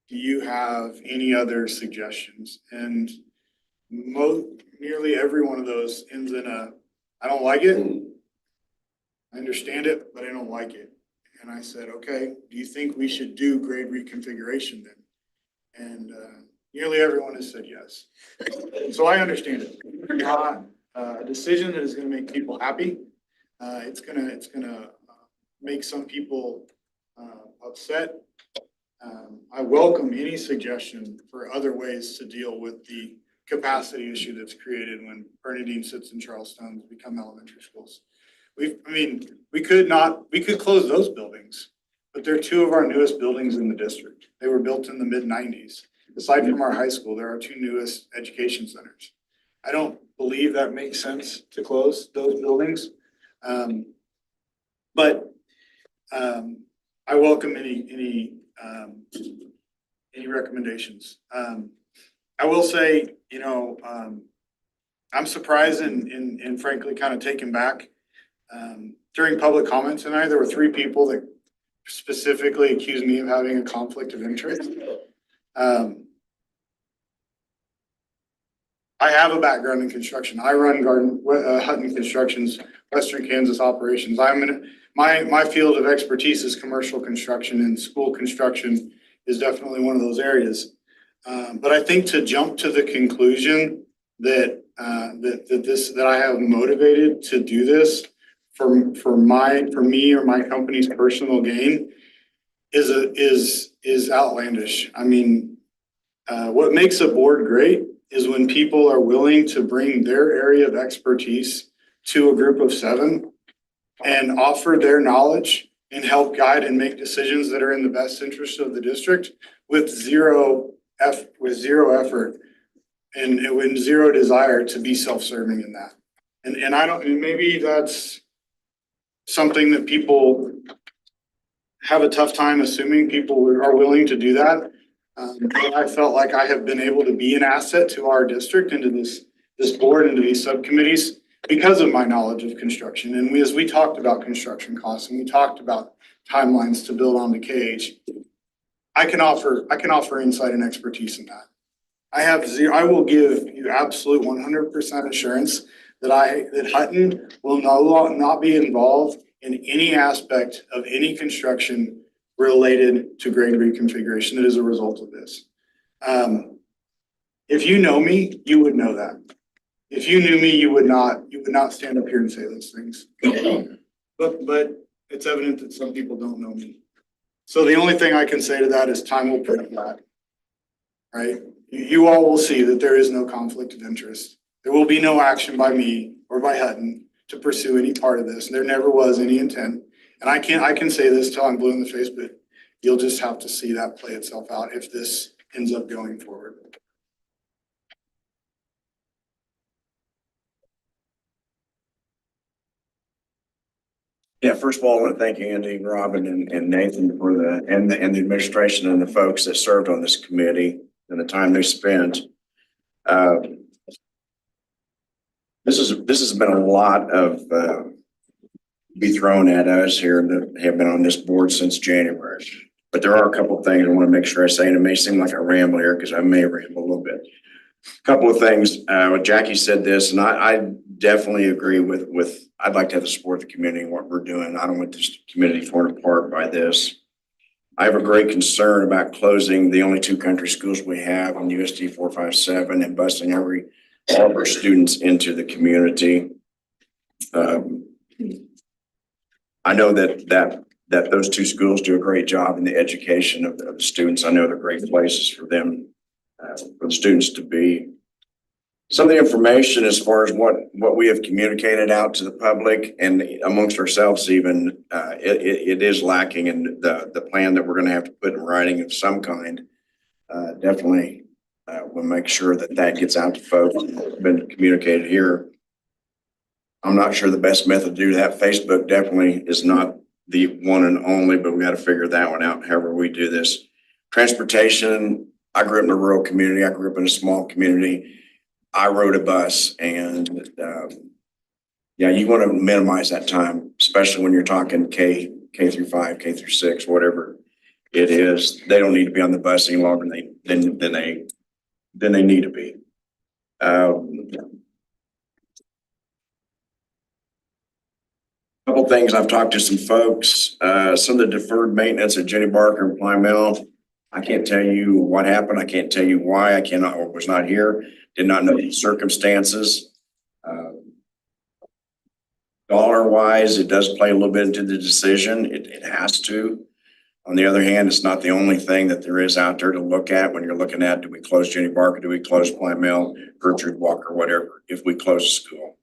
Do you have any other suggestions? And nearly every one of those ends in I don't like it. I understand it, but I don't like it. And I said, okay, do you think we should do grade reconfiguration then? And nearly everyone has said yes. So I understand it. It's not a decision that is gonna make people happy. It's gonna make some people upset. I welcome any suggestion for other ways to deal with the capacity issue that's created when Bernadine sits and Charlestown become elementary schools. We could close those buildings, but they're two of our newest buildings in the district. They were built in the mid-90s. Aside from our high school, there are two newest education centers. I don't believe that makes sense to close those buildings. But I welcome any recommendations. I will say, I'm surprised and frankly kind of taken back. During public comment tonight, there were 3 people that specifically accused me of having a conflict of interest. I have a background in construction. I run Hutton Construction's Western Kansas operations. My field of expertise is commercial construction, and school construction is definitely one of those areas. But I think to jump to the conclusion that I have motivated to do this for me or my company's personal gain is outlandish. I mean, what makes a board great is when people are willing to bring their area of expertise to a group of 7 and offer their knowledge and help guide and make decisions that are in the best interest of the district with zero effort and with zero desire to be self-serving in that. And maybe that's something that people have a tough time assuming people are willing to do that. But I felt like I have been able to be an asset to our district and to this board and to these subcommittees because of my knowledge of construction. And as we talked about construction costs and we talked about timelines to build on the KH, I can offer insight and expertise in that. I will give you absolute 100% assurance that Hutton will not be involved in any aspect of any construction related to grade reconfiguration that is a result of this. If you know me, you would know that. If you knew me, you would not stand up here and say those things. But it's evident that some people don't know me. So the only thing I can say to that is time will prove that, right? You all will see that there is no conflict of interest. There will be no action by me or by Hutton to pursue any part of this. There never was any intent. And I can say this till I'm blue in the face, but you'll just have to see that play itself out if this ends up going forward. Yeah, first of all, I want to thank Andy, Robin, and Nathan for the administration and the folks that served on this committee and the time they spent. This has been a lot of be thrown at us here that have been on this board since January. But there are a couple of things I want to make sure I say, and it may seem like I ramble here because I may ramble a little bit. A couple of things. Jackie said this, and I definitely agree with. I'd like to have the support of the community in what we're doing. I don't want this community torn apart by this. I have a great concern about closing the only 2 country schools we have on USD 457 and busing all of our students into the community. I know that those 2 schools do a great job in the education of the students. I know they're great places for them, for the students to be. Some of the information as far as what we have communicated out to the public and amongst ourselves even, it is lacking in the plan that we're going to have to put in writing of some kind. Definitely we'll make sure that gets out to folks. It's been communicated here. I'm not sure the best method to do that. Facebook definitely is not the one and only, but we got to figure that one out however we do this. Transportation, I grew up in a rural community. I grew up in a small community. I rode a bus and, yeah, you want to minimize that time, especially when you're talking K through 5, K through 6, whatever it is. They don't need to be on the bus any longer than they need to be. Couple things, I've talked to some folks, some of the deferred maintenance at Jenny Barker and Ply Mill. I can't tell you what happened. I can't tell you why. I cannot, or was not here, did not know the circumstances. Dollar wise, it does play a little bit into the decision. It has to. On the other hand, it's not the only thing that there is out there to look at when you're looking at, do we close Jenny Barker? Do we close Ply Mill, Gertrude Walker, whatever, if we close the school?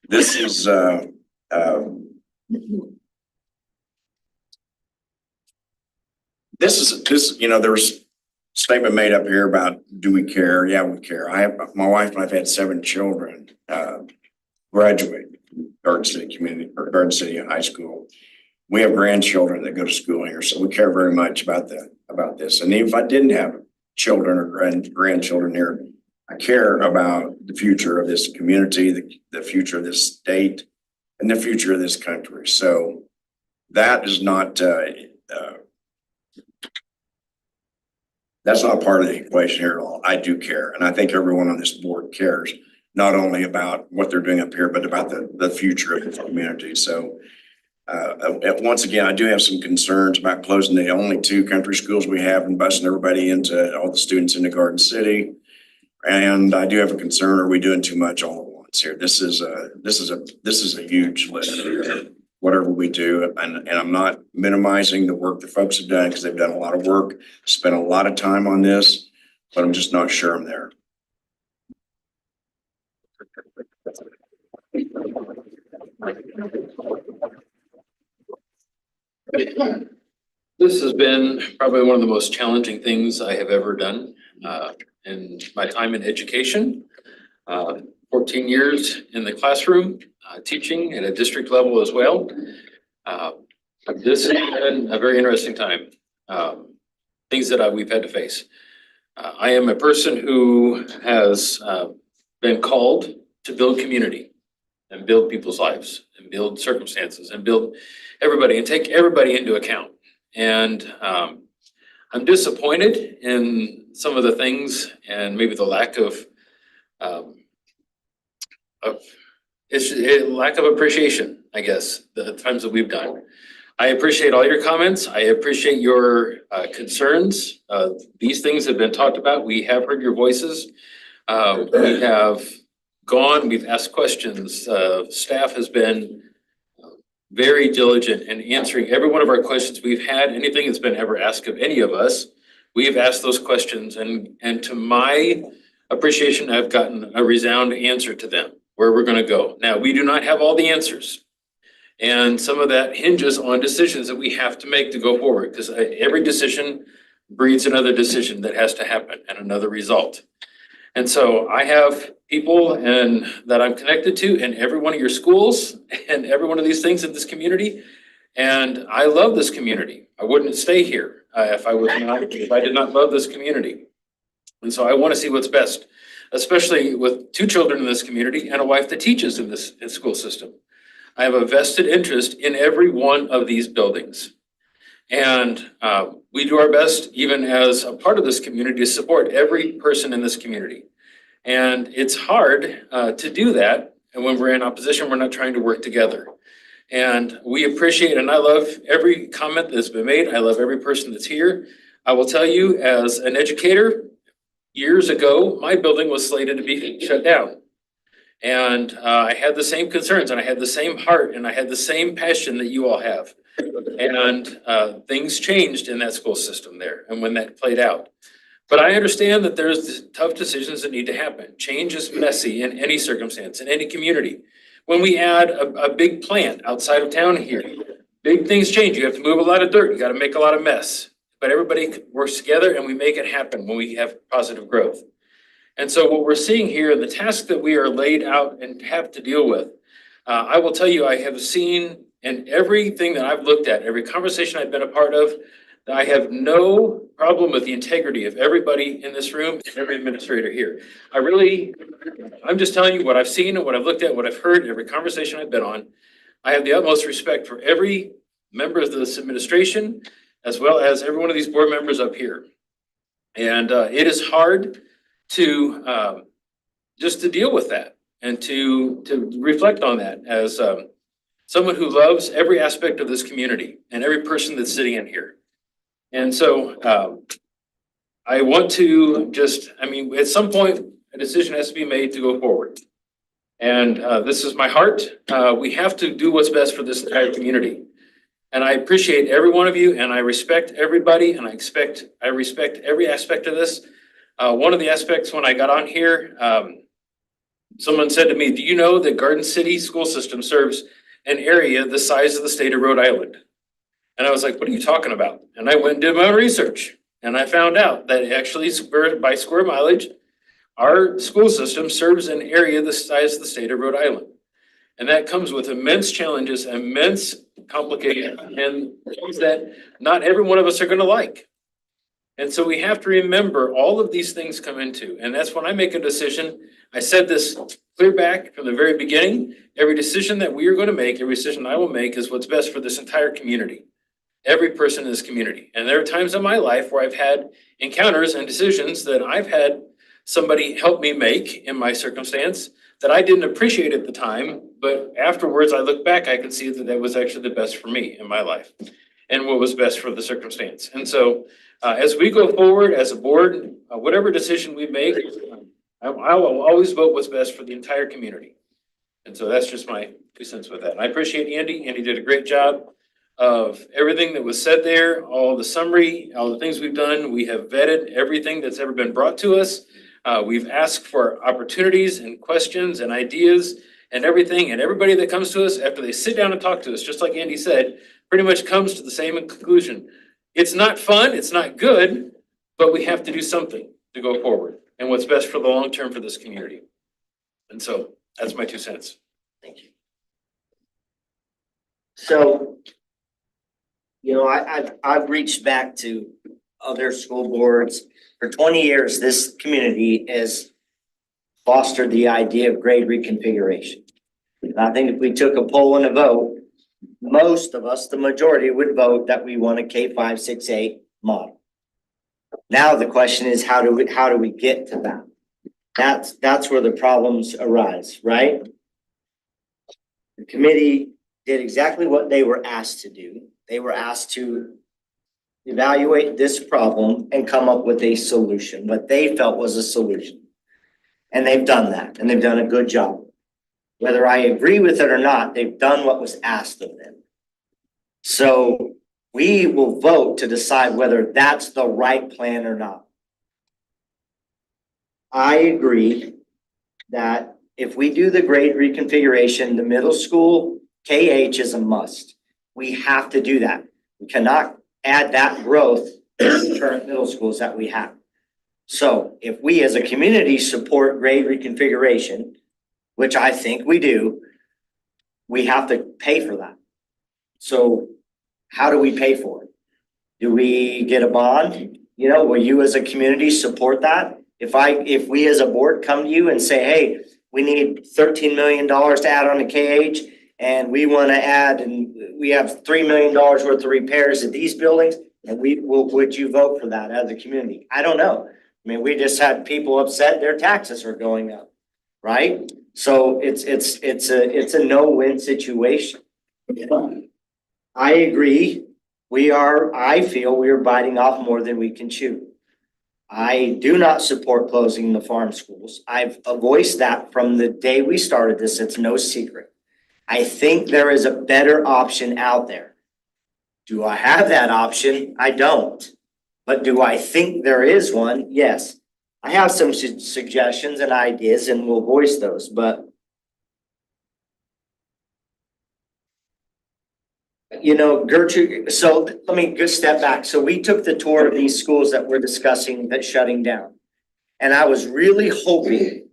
This is, you know, there was a statement made up here about, do we care? Yeah, we care. My wife and I've had 7 children, graduate from Garden City Community or Garden City High School. We have grandchildren that go to school here, so we care very much about this. And even if I didn't have children or grandchildren here, I care about the future of this community, the future of this state, and the future of this country. So that is not, that's not part of the equation here at all. I do care. And I think everyone on this board cares, not only about what they're doing up here, but about the future of the community. So once again, I do have some concerns about closing the only 2 country schools we have and busing everybody into, all the students into Garden City. And I do have a concern, are we doing too much all at once here? This is a huge list here, whatever we do. And I'm not minimizing the work the folks have done because they've done a lot of work, spent a lot of time on this, but I'm just not sure I'm there. This has been probably one of the most challenging things I have ever done in my time in education. 14 years in the classroom, teaching at a district level as well. This has been a very interesting time. Things that we've had to face. I am a person who has been called to build community and build people's lives and build circumstances and build everybody and take everybody into account. And I'm disappointed in some of the things and maybe the lack of lack of appreciation, I guess, the times that we've done. I appreciate all your comments. I appreciate your concerns. These things have been talked about. We have heard your voices. We have gone, we've asked questions. Staff has been very diligent in answering every one of our questions we've had. Anything that's been ever asked of any of us, we've asked those questions, and to my appreciation, I've gotten a resounding answer to them, where we're going to go. Now, we do not have all the answers. And some of that hinges on decisions that we have to make to go forward, because every decision breeds another decision that has to happen and another result. And so I have people that I'm connected to in every one of your schools and every one of these things in this community. And I love this community. I wouldn't stay here if I did not love this community. And so I want to see what's best, especially with 2 children in this community and a wife that teaches in this school system. I have a vested interest in every one of these buildings. And we do our best, even as a part of this community, to support every person in this community. And it's hard to do that. And when we're in opposition, we're not trying to work together. And we appreciate, and I love every comment that's been made. I love every person that's here. I will tell you, as an educator, years ago, my building was slated to be shut down. And I had the same concerns, and I had the same heart, and I had the same passion that you all have. And things changed in that school system there, and when that played out. But I understand that there's tough decisions that need to happen. Change is messy in any circumstance, in any community. When we add a big plant outside of town here, big things change. You have to move a lot of dirt. You got to make a lot of mess. But everybody works together, and we make it happen when we have positive growth. And so what we're seeing here, the task that we are laid out and have to deal with, I will tell you, I have seen and everything that I've looked at, every conversation I've been a part of, I have no problem with the integrity of everybody in this room and every administrator here. I'm just telling you what I've seen and what I've looked at, what I've heard, every conversation I've been on. I have the utmost respect for every member of this administration, as well as every one of these board members up here. And it is hard to just to deal with that and to reflect on that as someone who loves every aspect of this community and every person that's sitting in here. And so I want to at some point, a decision has to be made to go forward. And this is my heart. We have to do what's best for this entire community. And I appreciate every one of you, and I respect everybody, and I respect every aspect of this. One of the aspects when I got on here, someone said to me, do you know that Garden City School System serves an area the size of the state of Rhode Island? And I was like, what are you talking about? And I went and did my own research, and I found out that actually by square mileage, our school system serves an area the size of the state of Rhode Island. And that comes with immense challenges, immense complications, and things that not every one of us are gonna like. And so we have to remember all of these things come into, and that's when I make a decision. I said this clear back from the very beginning. Every decision that we are gonna make, every decision I will make is what's best for this entire community. Every person in this community. And there are times in my life where I've had encounters and decisions that I've had somebody help me make in my circumstance that I didn't appreciate at the time, but afterwards I look back, I can see that that was actually the best for me in my life and what was best for the circumstance. And so as we go forward as a board, whatever decision we make, I will always vote what's best for the entire community. And so that's just my 2 cents with that. And I appreciate Andy. Andy did a great job of everything that was said there, all the summary, all the things we've done. We have vetted everything that's ever been brought to us. We've asked for opportunities and questions and ideas and everything. And everybody that comes to us after they sit down and talk to us, just like Andy said, pretty much comes to the same conclusion. It's not fun, it's not good, but we have to do something to go forward and what's best for the long term for this community. And so that's my 2 cents. Thank you. So, I've reached back to other school boards. For 20 years, this community has fostered the idea of grade reconfiguration. And I think if we took a poll and a vote, most of us, the majority, would vote that we want a K-5, 6, 8 model. Now the question is, how do we get to that? That's where the problems arise, right? The committee did exactly what they were asked to do. They were asked to evaluate this problem and come up with a solution, what they felt was a solution. And they've done that, and they've done a good job. Whether I agree with it or not, they've done what was asked of them. So we will vote to decide whether that's the right plan or not. I agree that if we do the grade reconfiguration, the middle school KH is a must. We have to do that. We cannot add that growth to the current middle schools that we have. So if we as a community support grade reconfiguration, which I think we do, we have to pay for that. So how do we pay for it? Do we get a bond? Will you as a community support that? If we as a board come to you and say, hey, we need $13 million to add on to KH, and we want to add, and we have $3 million worth of repairs at these buildings, and would you vote for that as a community? I don't know. I mean, we just had people upset their taxes are going up, right? So it's a no-win situation. I agree. I feel we are biting off more than we can chew. I do not support closing the farm schools. I've voiced that from the day we started this. It's no secret. I think there is a better option out there. Do I have that option? I don't. But do I think there is one? Yes. I have some suggestions and ideas, and we'll voice those, but Gertrude, so let me just step back. So we took the tour of these schools that we're discussing that shutting down. And I was really hoping,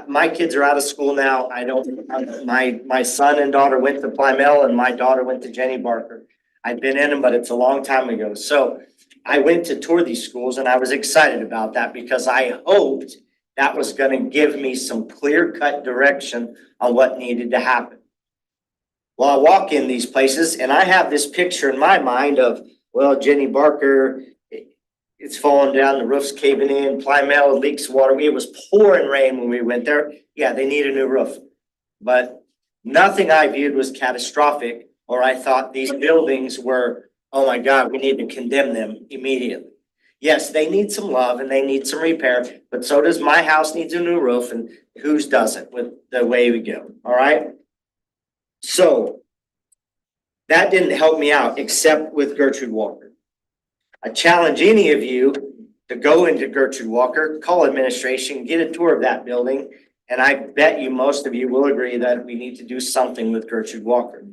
my kids are out of school now. I don't, my son and daughter went to Plymell and my daughter went to Jenny Barker. I've been in them, but it's a long time ago. So I went to tour these schools and I was excited about that because I hoped that was gonna give me some clear-cut direction on what needed to happen. Well, I walk in these places and I have this picture in my mind of, well, Jenny Barker, it's falling down, the roof's caving in, Plymell leaks water. It was pouring rain when we went there. Yeah, they need a new roof. But nothing I viewed was catastrophic, or I thought these buildings were, oh my God, we need to condemn them immediately. Yes, they need some love and they need some repair, but so does my house needs a new roof, and whose doesn't with the way we go, all right? So that didn't help me out except with Gertrude Walker. I challenge any of you to go into Gertrude Walker, call administration, get a tour of that building. And I bet you most of you will agree that we need to do something with Gertrude Walker.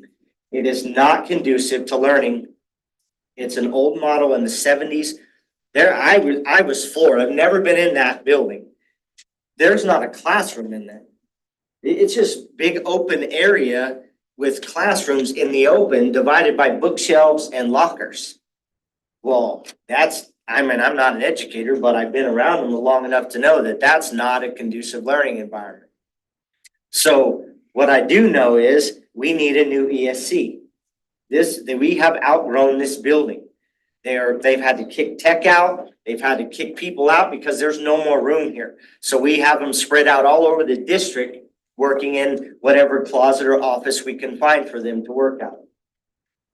It is not conducive to learning. It's an old model in the 70s. There, I was floored. I've never been in that building. There's not a classroom in there. It's just big open area with classrooms in the open divided by bookshelves and lockers. Well, I'm not an educator, but I've been around them long enough to know that that's not a conducive learning environment. So what I do know is we need a new ESC. We have outgrown this building. They've had to kick tech out. They've had to kick people out because there's no more room here. So we have them spread out all over the district, working in whatever closet or office we can find for them to work out.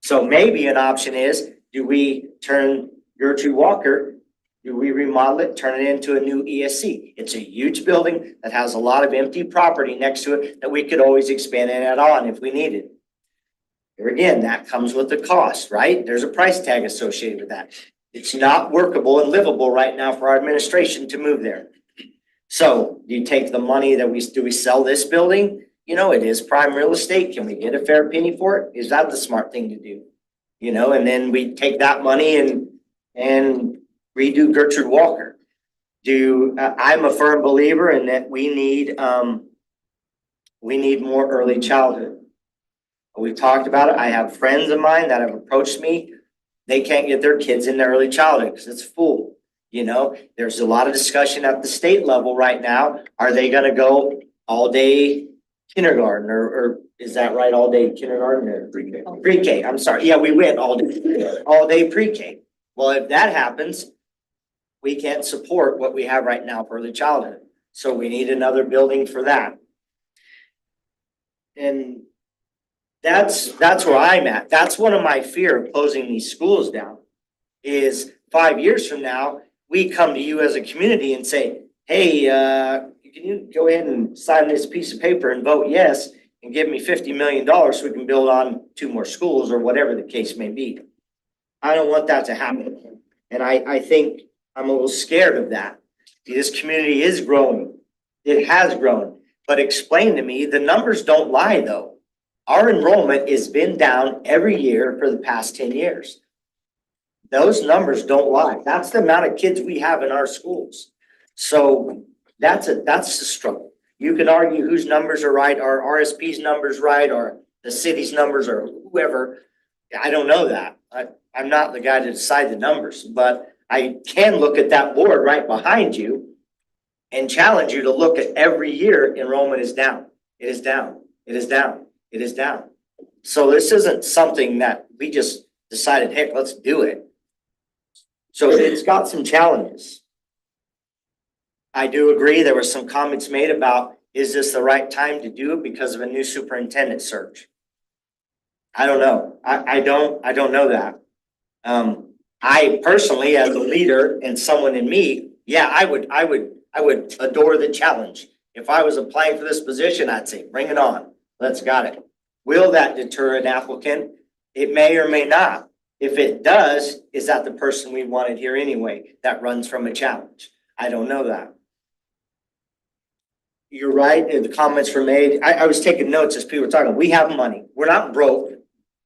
So maybe an option is, do we turn Gertrude Walker, do we remodel it, turn it into a new ESC? It's a huge building that has a lot of empty property next to it that we could always expand and add on if we needed. Here again, that comes with the cost, right? There's a price tag associated with that. It's not workable and livable right now for our administration to move there. So do you take the money that do we sell this building? You know, it is prime real estate. Can we get a fair penny for it? Is that the smart thing to do? You know, and then we take that money and redo Gertrude Walker. I'm a firm believer in that we need more early childhood. We've talked about it. I have friends of mine that have approached me. They can't get their kids into early childhood because it's full. You know, there's a lot of discussion at the state level right now. Are they gonna go all day kindergarten or is that right? All day kindergarten or pre-K? Pre-K, I'm sorry. Yeah, we went all day pre-K. Well, if that happens, we can't support what we have right now for early childhood. So we need another building for that. And that's where I'm at. That's one of my fear of closing these schools down is 5 years from now, we come to you as a community and say, hey, can you go ahead and sign this piece of paper and vote yes and give me $50 million so we can build on 2 more schools or whatever the case may be. I don't want that to happen. And I think I'm a little scared of that. This community is growing. It has grown. But explain to me, the numbers don't lie though. Our enrollment has been down every year for the past 10 years. Those numbers don't lie. That's the amount of kids we have in our schools. So that's a struggle. You can argue whose numbers are right, or RSP's numbers right, or the city's numbers, or whoever. I don't know that. I'm not the guy to decide the numbers, but I can look at that board right behind you and challenge you to look at every year enrollment is down. It is down. It is down. It is down. So this isn't something that we just decided, heck, let's do it. So it's got some challenges. I do agree there were some comments made about, is this the right time to do it because of a new superintendent search? I don't know. I don't know that. I personally, as a leader and someone in me, yeah, I would adore the challenge. If I was applying for this position, I'd say, bring it on. Let's got it. Will that deter an applicant? It may or may not. If it does, is that the person we wanted here anyway that runs from a challenge? I don't know that. You're right. The comments were made. I was taking notes as people were talking. We have money. We're not broke.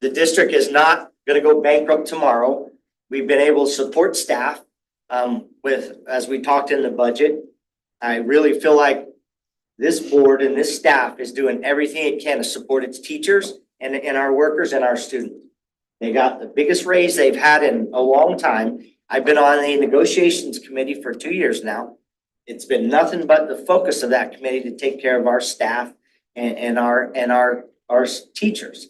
The district is not going to go bankrupt tomorrow. We've been able to support staff as we talked in the budget. I really feel like this board and this staff is doing everything it can to support its teachers and our workers and our students. They got the biggest raise they've had in a long time. I've been on the negotiations committee for 2 years now. It's been nothing but the focus of that committee to take care of our staff and our teachers.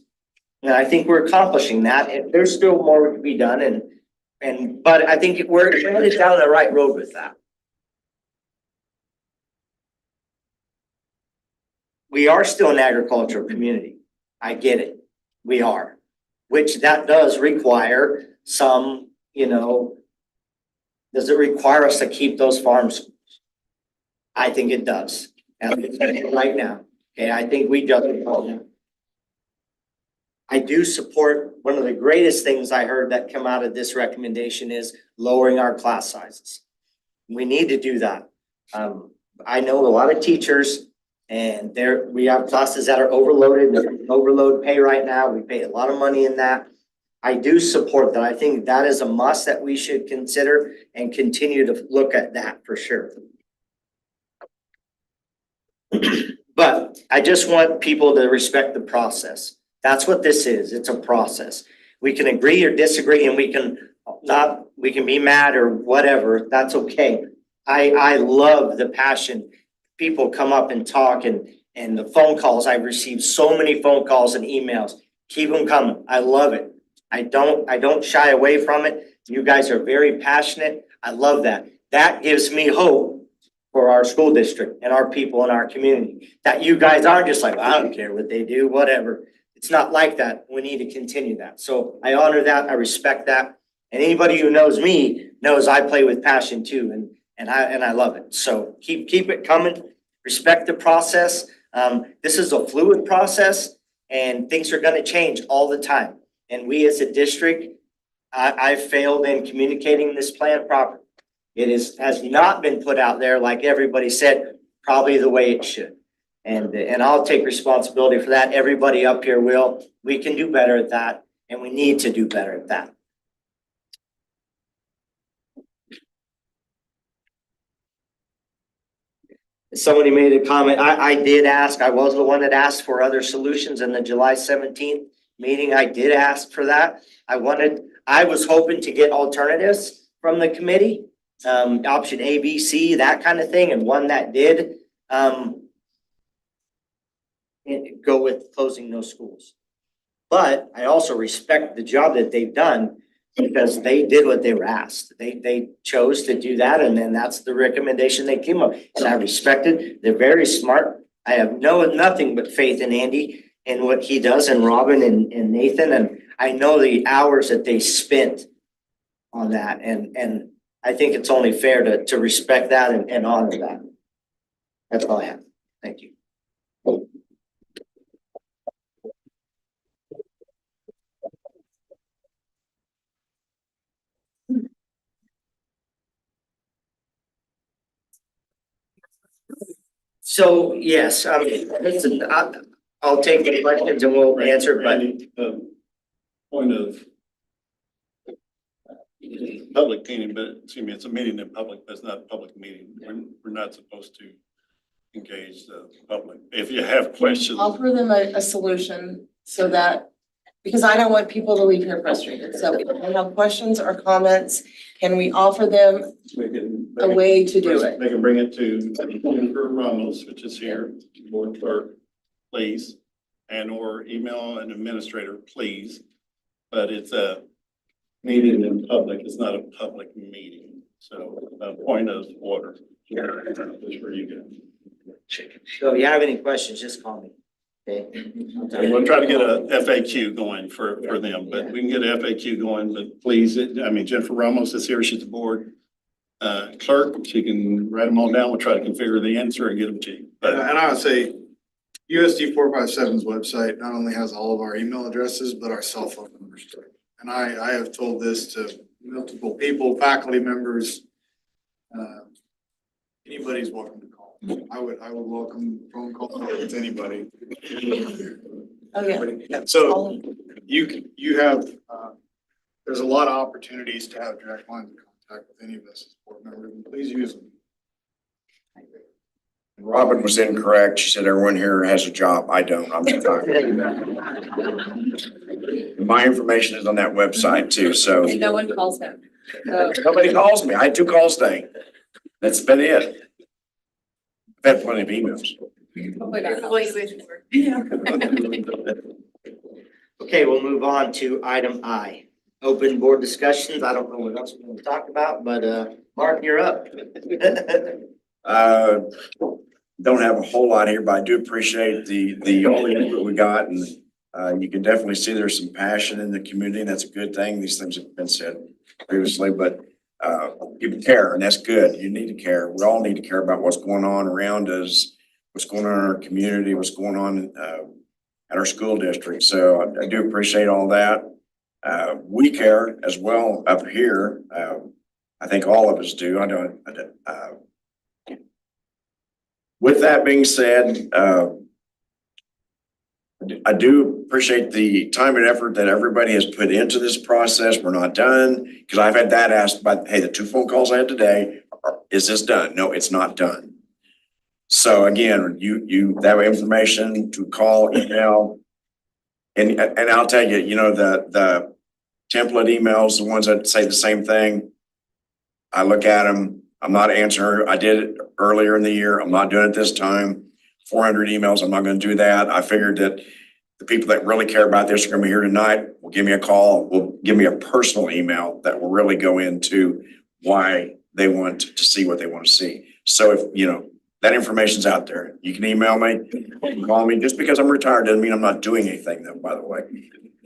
And I think we're accomplishing that, and there's still more to be done, but I think we're headed down the right road with that. We are still an agricultural community. I get it. We are, which that does require some, does it require us to keep those farms? I think it does. And right now, okay, I think we just. I do support, one of the greatest things I heard that come out of this recommendation is lowering our class sizes. We need to do that. I know a lot of teachers and we have classes that are overloaded, overload pay right now. We pay a lot of money in that. I do support that. I think that is a must that we should consider and continue to look at that for sure. But I just want people to respect the process. That's what this is. It's a process. We can agree or disagree and we can be mad or whatever. That's okay. I love the passion. People come up and talk and the phone calls. I've received so many phone calls and emails. Keep them coming. I love it. I don't shy away from it. You guys are very passionate. I love that. That gives me hope for our school district and our people in our community. That you guys aren't just like, I don't care what they do, whatever. It's not like that. We need to continue that. So I honor that. I respect that. And anybody who knows me knows I play with passion too. And I love it. So keep it coming. Respect the process. This is a fluid process and things are going to change all the time. And we as a district, I failed in communicating this plan properly. It has not been put out there like everybody said, probably the way it should. And I'll take responsibility for that. Everybody up here will. We can do better at that, and we need to do better at that. Somebody made a comment. I did ask. I was the one that asked for other solutions in the July 17th meeting. I did ask for that. I was hoping to get alternatives from the committee, option A, B, C, that kind of thing, and one that did go with closing those schools. But I also respect the job that they've done because they did what they were asked. They chose to do that, and then that's the recommendation they came up. And I respect it. They're very smart. I have nothing but faith in Andy and what he does, and Robin and Nathan, and I know the hours that they spent on that, and I think it's only fair to respect that and honor that. That's all I have. Thank you. So, yes, listen, I'll take the questions and we'll answer, but Randy, point of public meeting, but excuse me, it's a meeting in public, but it's not a public meeting. We're not supposed to engage the public. If you have questions. Offer them a solution so that, because I don't want people to leave here frustrated. So if they have questions or comments, can we offer them a way to do it? They can bring it to Jennifer Ramos, which is here, board clerk, please, and or email an administrator, please. But it's a meeting in public. It's not a public meeting. So a point of order. Just where you go. so if you have any questions, just call me. Okay. And we'll try to get a FAQ going for them, but we can get a FAQ going, but please, Jennifer Ramos is here. She's the board clerk. She can write them all down. We'll try to configure the answer and get them to you. And But I would say USD 457's website not only has all of our email addresses, but our cell phone numbers too. And I have told this to multiple people, faculty members. Anybody's welcome to call. I would welcome phone calls with anybody. Oh, yeah. So you have, there's a lot of opportunities to have direct lines of contact with any of us as board members, and please use them. Robin was incorrect. She said everyone here has a job. I don't. I'm retired. My information is on that website too, so And no one calls him. So, nobody calls me. I had 2 calls today. That's been it. I've had plenty of emails. hopefully that helps. Okay, we'll move on to item I. Open board discussions. I don't know what else we're gonna talk about, but Mark, you're up. Don't have a whole lot here, but I do appreciate the all the input we got, and you can definitely see there's some passion in the community, and that's a good thing. These things have been said previously, but people care, and that's good. You need to care. We all need to care about what's going on around us, what's going on in our community, what's going on at our school district. So I do appreciate all that. We care as well up here. I think all of us do. With that being said, I do appreciate the time and effort that everybody has put into this process. We're not done, because I've had that asked, but hey, the 2 phone calls I had today, is this done? No, it's not done. So again, you that information to call, email, and I'll tell you, the template emails, the ones that say the same thing, I look at them. I'm not answering. I did it earlier in the year. I'm not doing it this time. 400 emails. I'm not going to do that. I figured that the people that really care about this are going to be here tonight. Will give me a call. Will give me a personal email that will really go into why they want to see what they want to see. So if, that information's out there. You can email me, you can call me. Just because I'm retired doesn't mean I'm not doing anything though, by the way.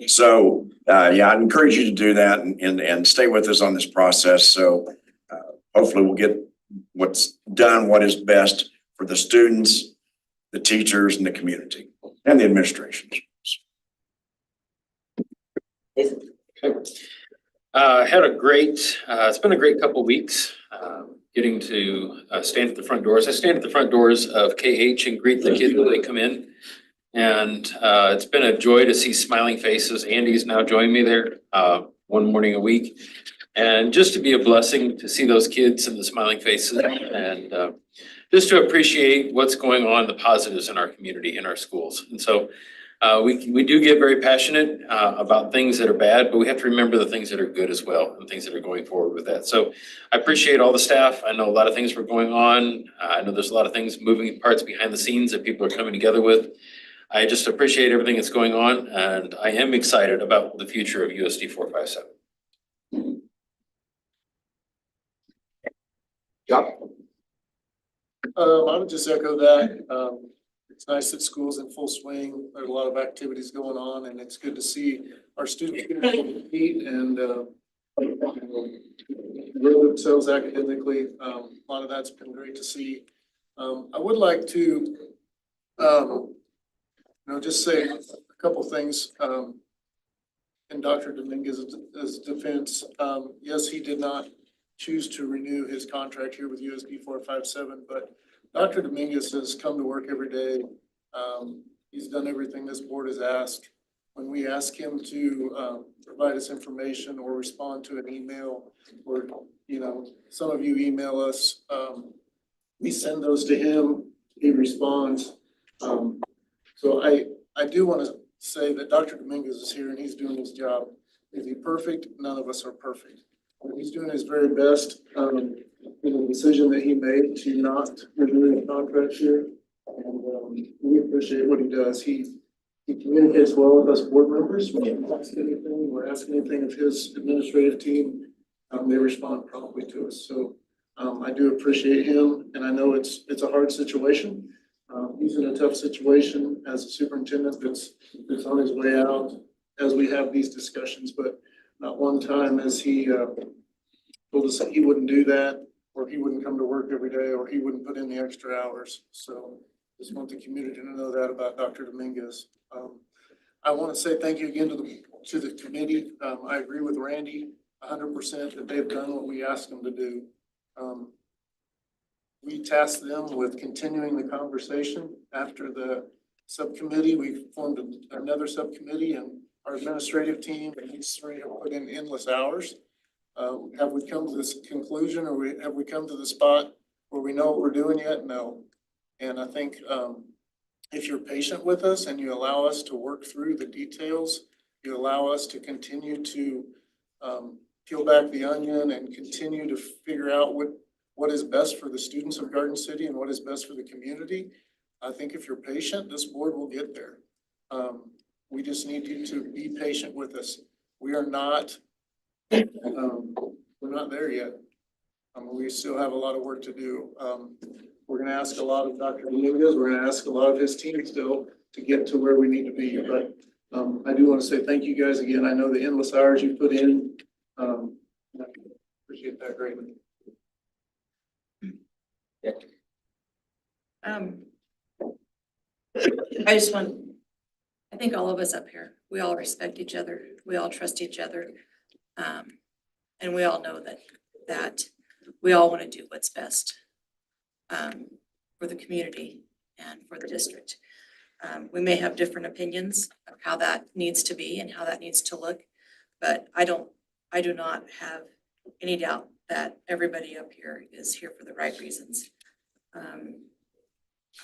So, yeah, I'd encourage you to do that and stay with us on this process. So, hopefully we'll get what's done, what is best for the students, the teachers, and the community, and the administration. Had a great, it's been a great couple of weeks, getting to stand at the front doors. I stand at the front doors of KH and greet the kids when they come in. And it's been a joy to see smiling faces. Andy's now joined me there one morning a week. And just to be a blessing to see those kids and the smiling faces, and just to appreciate what's going on, the positives in our community, in our schools. And so we do get very passionate about things that are bad, but we have to remember the things that are good as well, and things that are going forward with that. So I appreciate all the staff. I know a lot of things were going on. I know there's a lot of things, moving parts behind the scenes that people are coming together with. I just appreciate everything that's going on, and I am excited about the future of USD 457. I would just echo that. It's nice that school's in full swing. There's a lot of activities going on, and it's good to see our students getting able to compete and grow themselves academically. A lot of that's been great to see. I would like to, just say a couple things. In Dr. Dominguez's defense, yes, he did not choose to renew his contract here with USD 457, but Dr. Dominguez has come to work every day. He's done everything this board has asked. When we ask him to provide us information or respond to an email, or some of you email us, we send those to him. He responds. So I do want to say that Dr. Dominguez is here and he's doing his job. Is he perfect? None of us are perfect. He's doing his very best in the decision that he made to not renew his contract here. And we appreciate what he does. He communicates well with us board members. When we ask anything, we're asking anything of his administrative team, they respond promptly to us. So I do appreciate him, and I know it's a hard situation. He's in a tough situation as a superintendent that's on his way out as we have these discussions, but not one time has he told us that he wouldn't do that, or he wouldn't come to work every day, or he wouldn't put in the extra hours. So just want the community to know that about Dr. Dominguez. I want to say thank you again to the committee. I agree with Randy 100% that they've done what we asked them to do. We tasked them with continuing the conversation after the subcommittee. We formed another subcommittee, and our administrative team and these three have put in endless hours. Have we come to this conclusion, or have we come to the spot where we know what we're doing yet? No. And I think, if you're patient with us and you allow us to work through the details, you allow us to continue to, peel back the onion and continue to figure out what is best for the students of Garden City and what is best for the community. I think if you're patient, this board will get there. We just need you to be patient with us. We are not, we're not there yet. We still have a lot of work to do. We're gonna ask a lot of Dr. Dominguez, we're gonna ask a lot of his team still to get to where we need to be, but I do want to say thank you guys again. I know the endless hours you put in. I appreciate that greatly. I just want, I think all of us up here, we all respect each other, we all trust each other. And we all know that we all want to do what's best for the community and for the district. We may have different opinions of how that needs to be and how that needs to look, but I do not have any doubt that everybody up here is here for the right reasons.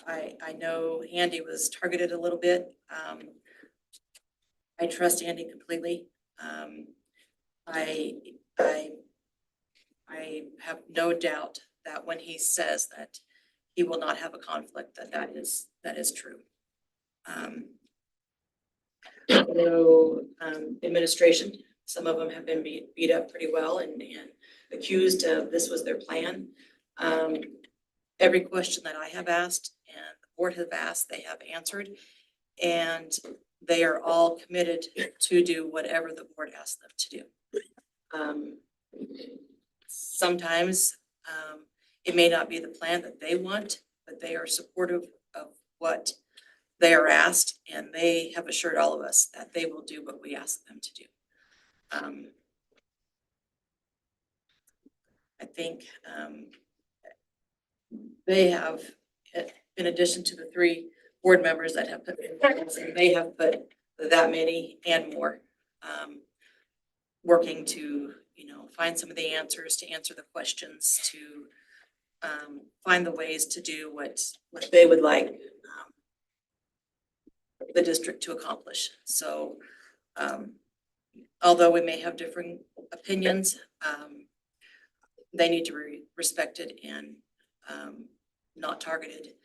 I know Andy was targeted a little bit. I trust Andy completely. I have no doubt that when he says that he will not have a conflict, that is true. I know administration, some of them have been beat up pretty well and accused of this was their plan. Every question that I have asked and the board have asked, they have answered. And they are all committed to do whatever the board asks them to do. Sometimes it may not be the plan that they want, but they are supportive of what they are asked, and they have assured all of us that they will do what we ask them to do. I think they have, in addition to the 3 board members that have put in, they have put that many and more, working to, find some of the answers, to answer the questions, to find the ways to do what they would like the district to accomplish. So although we may have differing opinions, they need to be respected and not targeted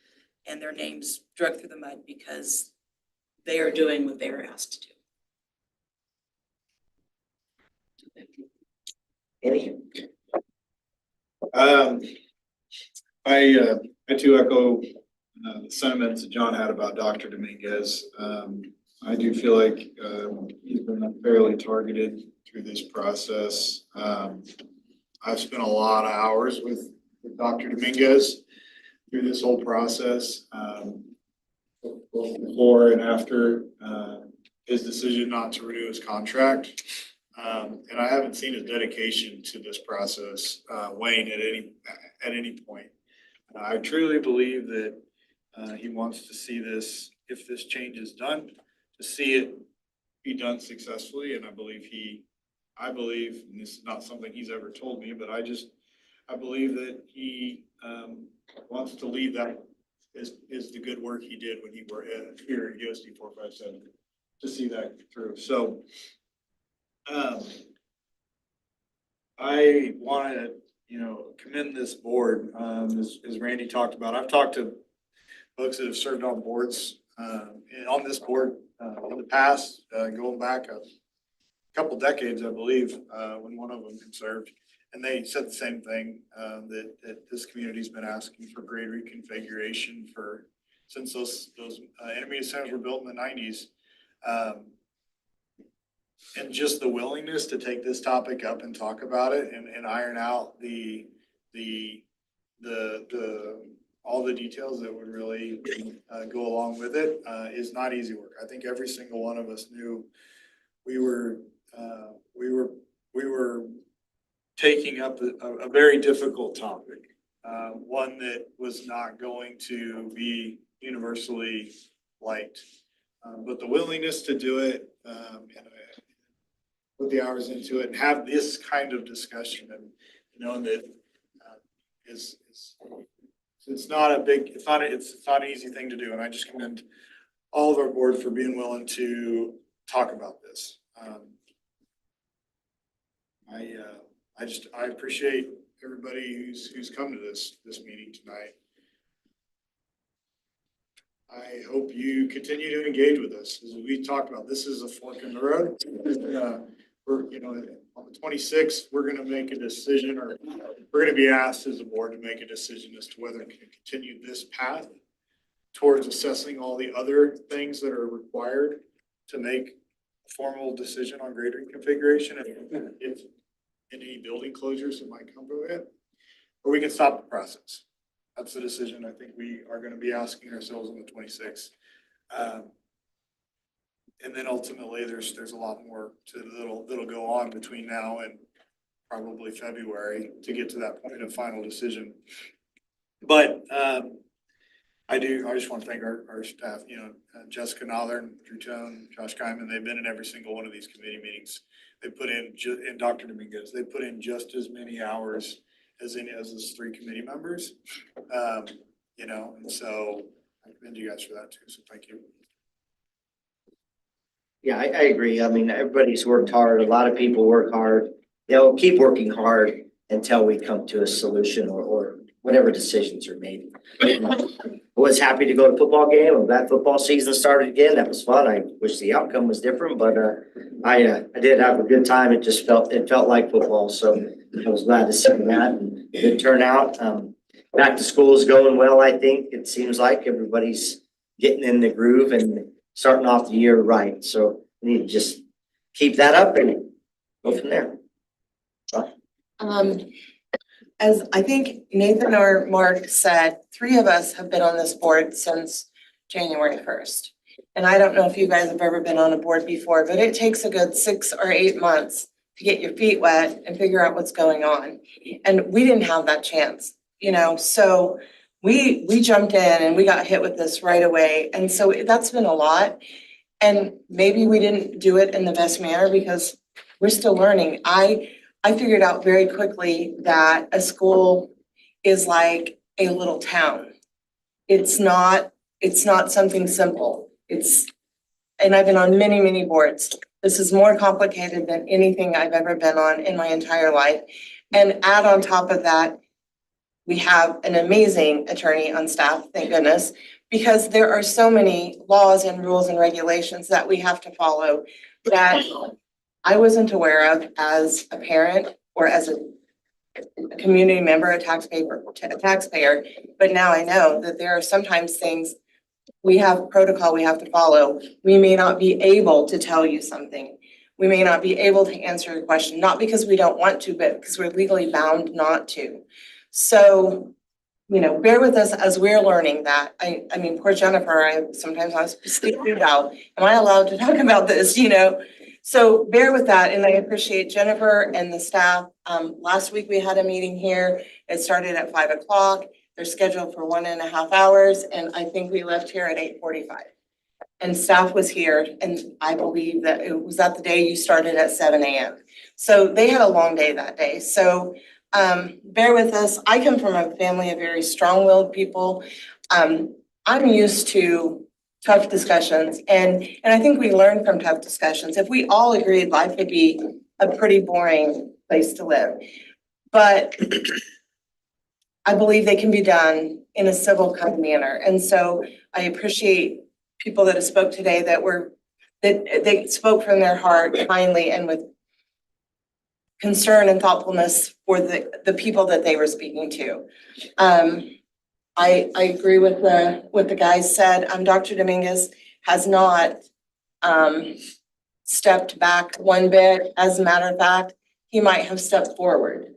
and their names dragged through the mud because they are doing what they are asked to do. I too echo the sentiments that John had about Dr. Dominguez. I do feel like he's been unfairly targeted through this process. I've spent a lot of hours with Dr. Dominguez through this whole process, both before and after his decision not to renew his contract. And I haven't seen his dedication to this process wane at any point. I truly believe that he wants to see this, if this change is done, to see it be done successfully. And I believe, and this is not something he's ever told me, but I believe that he wants to leave that is the good work he did when he were here at USD 457 to see that through. So I want to, commend this board, as Randy talked about. I've talked to folks that have served on boards, and on this board in the past, going back a couple decades, I believe, when one of them had served. And they said the same thing, that this community's been asking for grade reconfiguration since those intermediate centers were built in the 90s. And just the willingness to take this topic up and talk about it and iron out all the details that would really go along with it is not easy work. I think every single one of us knew we were taking up a very difficult topic, one that was not going to be universally liked. But the willingness to do it and put the hours into it and have this kind of discussion and knowing that is It's not a big, it's not an easy thing to do, and I just commend all of our board for being willing to talk about this. I appreciate everybody who's come to this meeting tonight. I hope you continue to engage with us. As we talked about, this is a fork in the road. We're, on the 26th, we're gonna make a decision, or we're gonna be asked as a board to make a decision as to whether we can continue this path towards assessing all the other things that are required to make a formal decision on grade reconfiguration, if any building closures that might come from it, or we can stop the process. That's the decision I think we are gonna be asking ourselves on the 26th. And then ultimately, there's a lot more that'll go on between now and probably February to get to that point of final decision. But I just want to thank our staff, Jessica Nother and Drew Tone, Josh Kyman, they've been in every single one of these committee meetings. They put in, and Dr. Dominguez, they put in just as many hours as those three committee members. And so I commend you guys for that too, so thank you. Yeah, I agree. I mean, everybody's worked hard. A lot of people work hard. They'll keep working hard until we come to a solution or whatever decisions are made. I was happy to go to a football game. I'm glad football season started again. That was fun. I wish the outcome was different, but I did have a good time. It felt like football. So I was glad to see that and good turnout. Back to school is going well, I think. It seems like everybody's getting in the groove and starting off the year right. So we need to just keep that up and go from there. As I think Nathan or Mark said, 3 of us have been on this board since January 1st. And I don't know if you guys have ever been on a board before, but it takes a good 6 or 8 months to get your feet wet and figure out what's going on. And we didn't have that chance, so we jumped in and we got hit with this right away. And so that's been a lot. And maybe we didn't do it in the best manner because we're still learning. I figured out very quickly that a school is like a little town. It's not something simple. And I've been on many, many boards. This is more complicated than anything I've ever been on in my entire life. And add on top of that, we have an amazing attorney on staff, thank goodness, because there are so many laws and rules and regulations that we have to follow that I wasn't aware of as a parent or as a community member, a taxpayer, but now I know that there are sometimes things we have protocol we have to follow. We may not be able to tell you something. We may not be able to answer your question, not because we don't want to, but because we're legally bound not to. So, bear with us as we're learning that. I mean, poor Jennifer, sometimes I speak out. Am I allowed to talk about this, So bear with that, and I appreciate Jennifer and the staff. Last week we had a meeting here. It started at 5 o'clock. They're scheduled for 1.5 hours, and I think we left here at 8:45. And staff was here, and I believe that it was that the day you started at 7 a.m. So they had a long day that day. So bear with us. I come from a family of very strong-willed people. I'm used to tough discussions, and I think we learn from tough discussions. If we all agreed, life would be a pretty boring place to live. But I believe they can be done in a civil kind of manner. And so I appreciate people that have spoke today that they spoke from their heart kindly and with concern and thoughtfulness for the people that they were speaking to. I agree with what the guys said. Dr. Dominguez has not stepped back one bit. As a matter of fact, he might have stepped forward.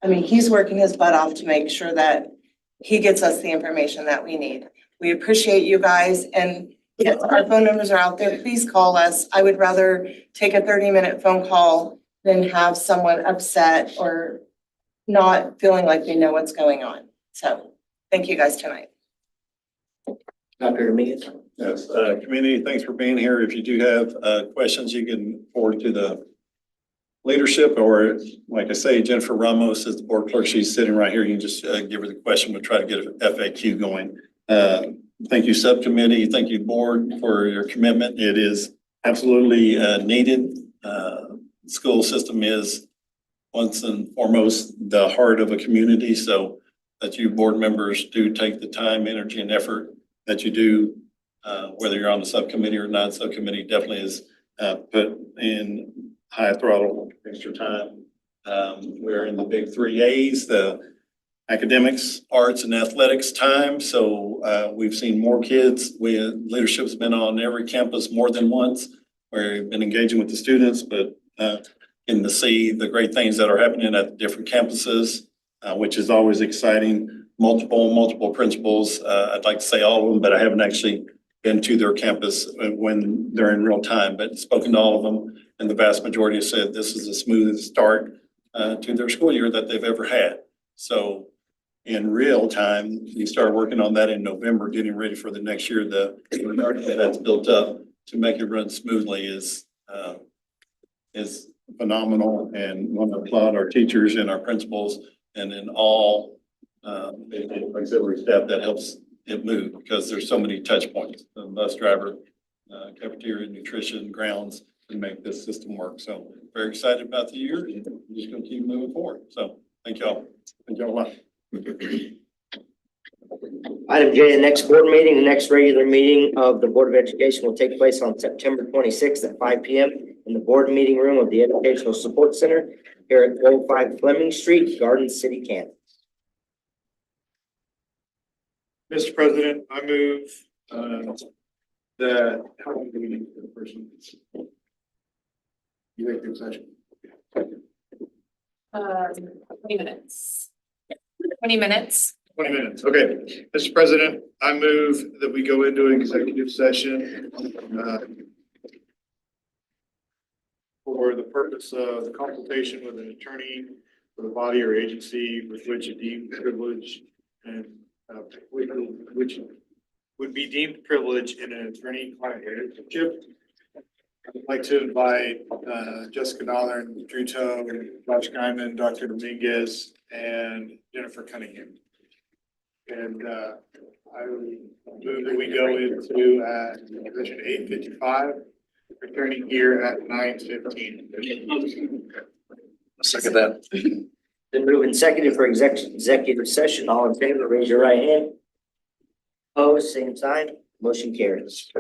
I mean, he's working his butt off to make sure that he gets us the information that we need. We appreciate you guys, and yes, our phone numbers are out there. Please call us. I would rather take a 30-minute phone call than have someone upset or not feeling like they know what's going on. So thank you guys tonight. Dr. Dominguez? Yes, community, thanks for being here. If you do have questions, you can forward to the leadership, or like I say, Jennifer Ramos is the board clerk. She's sitting right here. You can just give her the question. We'll try to get a FAQ going. Thank you, subcommittee. Thank you, board, for your commitment. It is absolutely needed. School system is once and foremost the heart of a community, so that you board members do take the time, energy, and effort that you do, whether you're on the subcommittee or non-subcommittee, definitely is put in high throttle extra time. We're in the big 3 A's, the academics, arts, and athletics time. So we've seen more kids. Leadership's been on every campus more than once. We've been engaging with the students, but getting to see the great things that are happening at the different campuses, which is always exciting. Multiple principals. I'd like to say all of them, but I haven't actually been to their campus when they're in real time, but spoken to all of them. And the vast majority have said this is the smoothest start to their school year that they've ever had. So in real time, you start working on that in November, getting ready for the next year. The that's built up to make it run smoothly is phenomenal, and want to applaud our teachers and our principals and then all auxiliary staff that helps it move, because there's so many touch points, the bus driver, cafeteria, nutrition, grounds, to make this system work. So very excited about the year. We're just gonna keep moving forward. So thank y'all. Thank y'all a lot. Item J, the next board meeting, the next regular meeting of the Board of Education will take place on September 26th at 5 p.m. in the board meeting room of the Educational Support Center here at 105 Fleming Street, Garden City, Kansas. Mr. President, I move that, how long do we need for the person? Executive session. 20 minutes. 20 minutes. 20 minutes, okay. Mr. President, I move that we go into an executive session for the purpose of the consultation with an attorney for the body or agency with which a deemed privilege and which would be deemed privilege in an attorney-client relationship. I'd like to invite Jessica Dollar and Drew Toe, Josh Guyman, Dr. Dominguez, and Jennifer Cunningham. And I would move that we go into position 8:55, returning here at 9:15. Second that. Been moved and seconded for executive session. All in favor, raise your right hand. Opposed, same sign. Motion carries.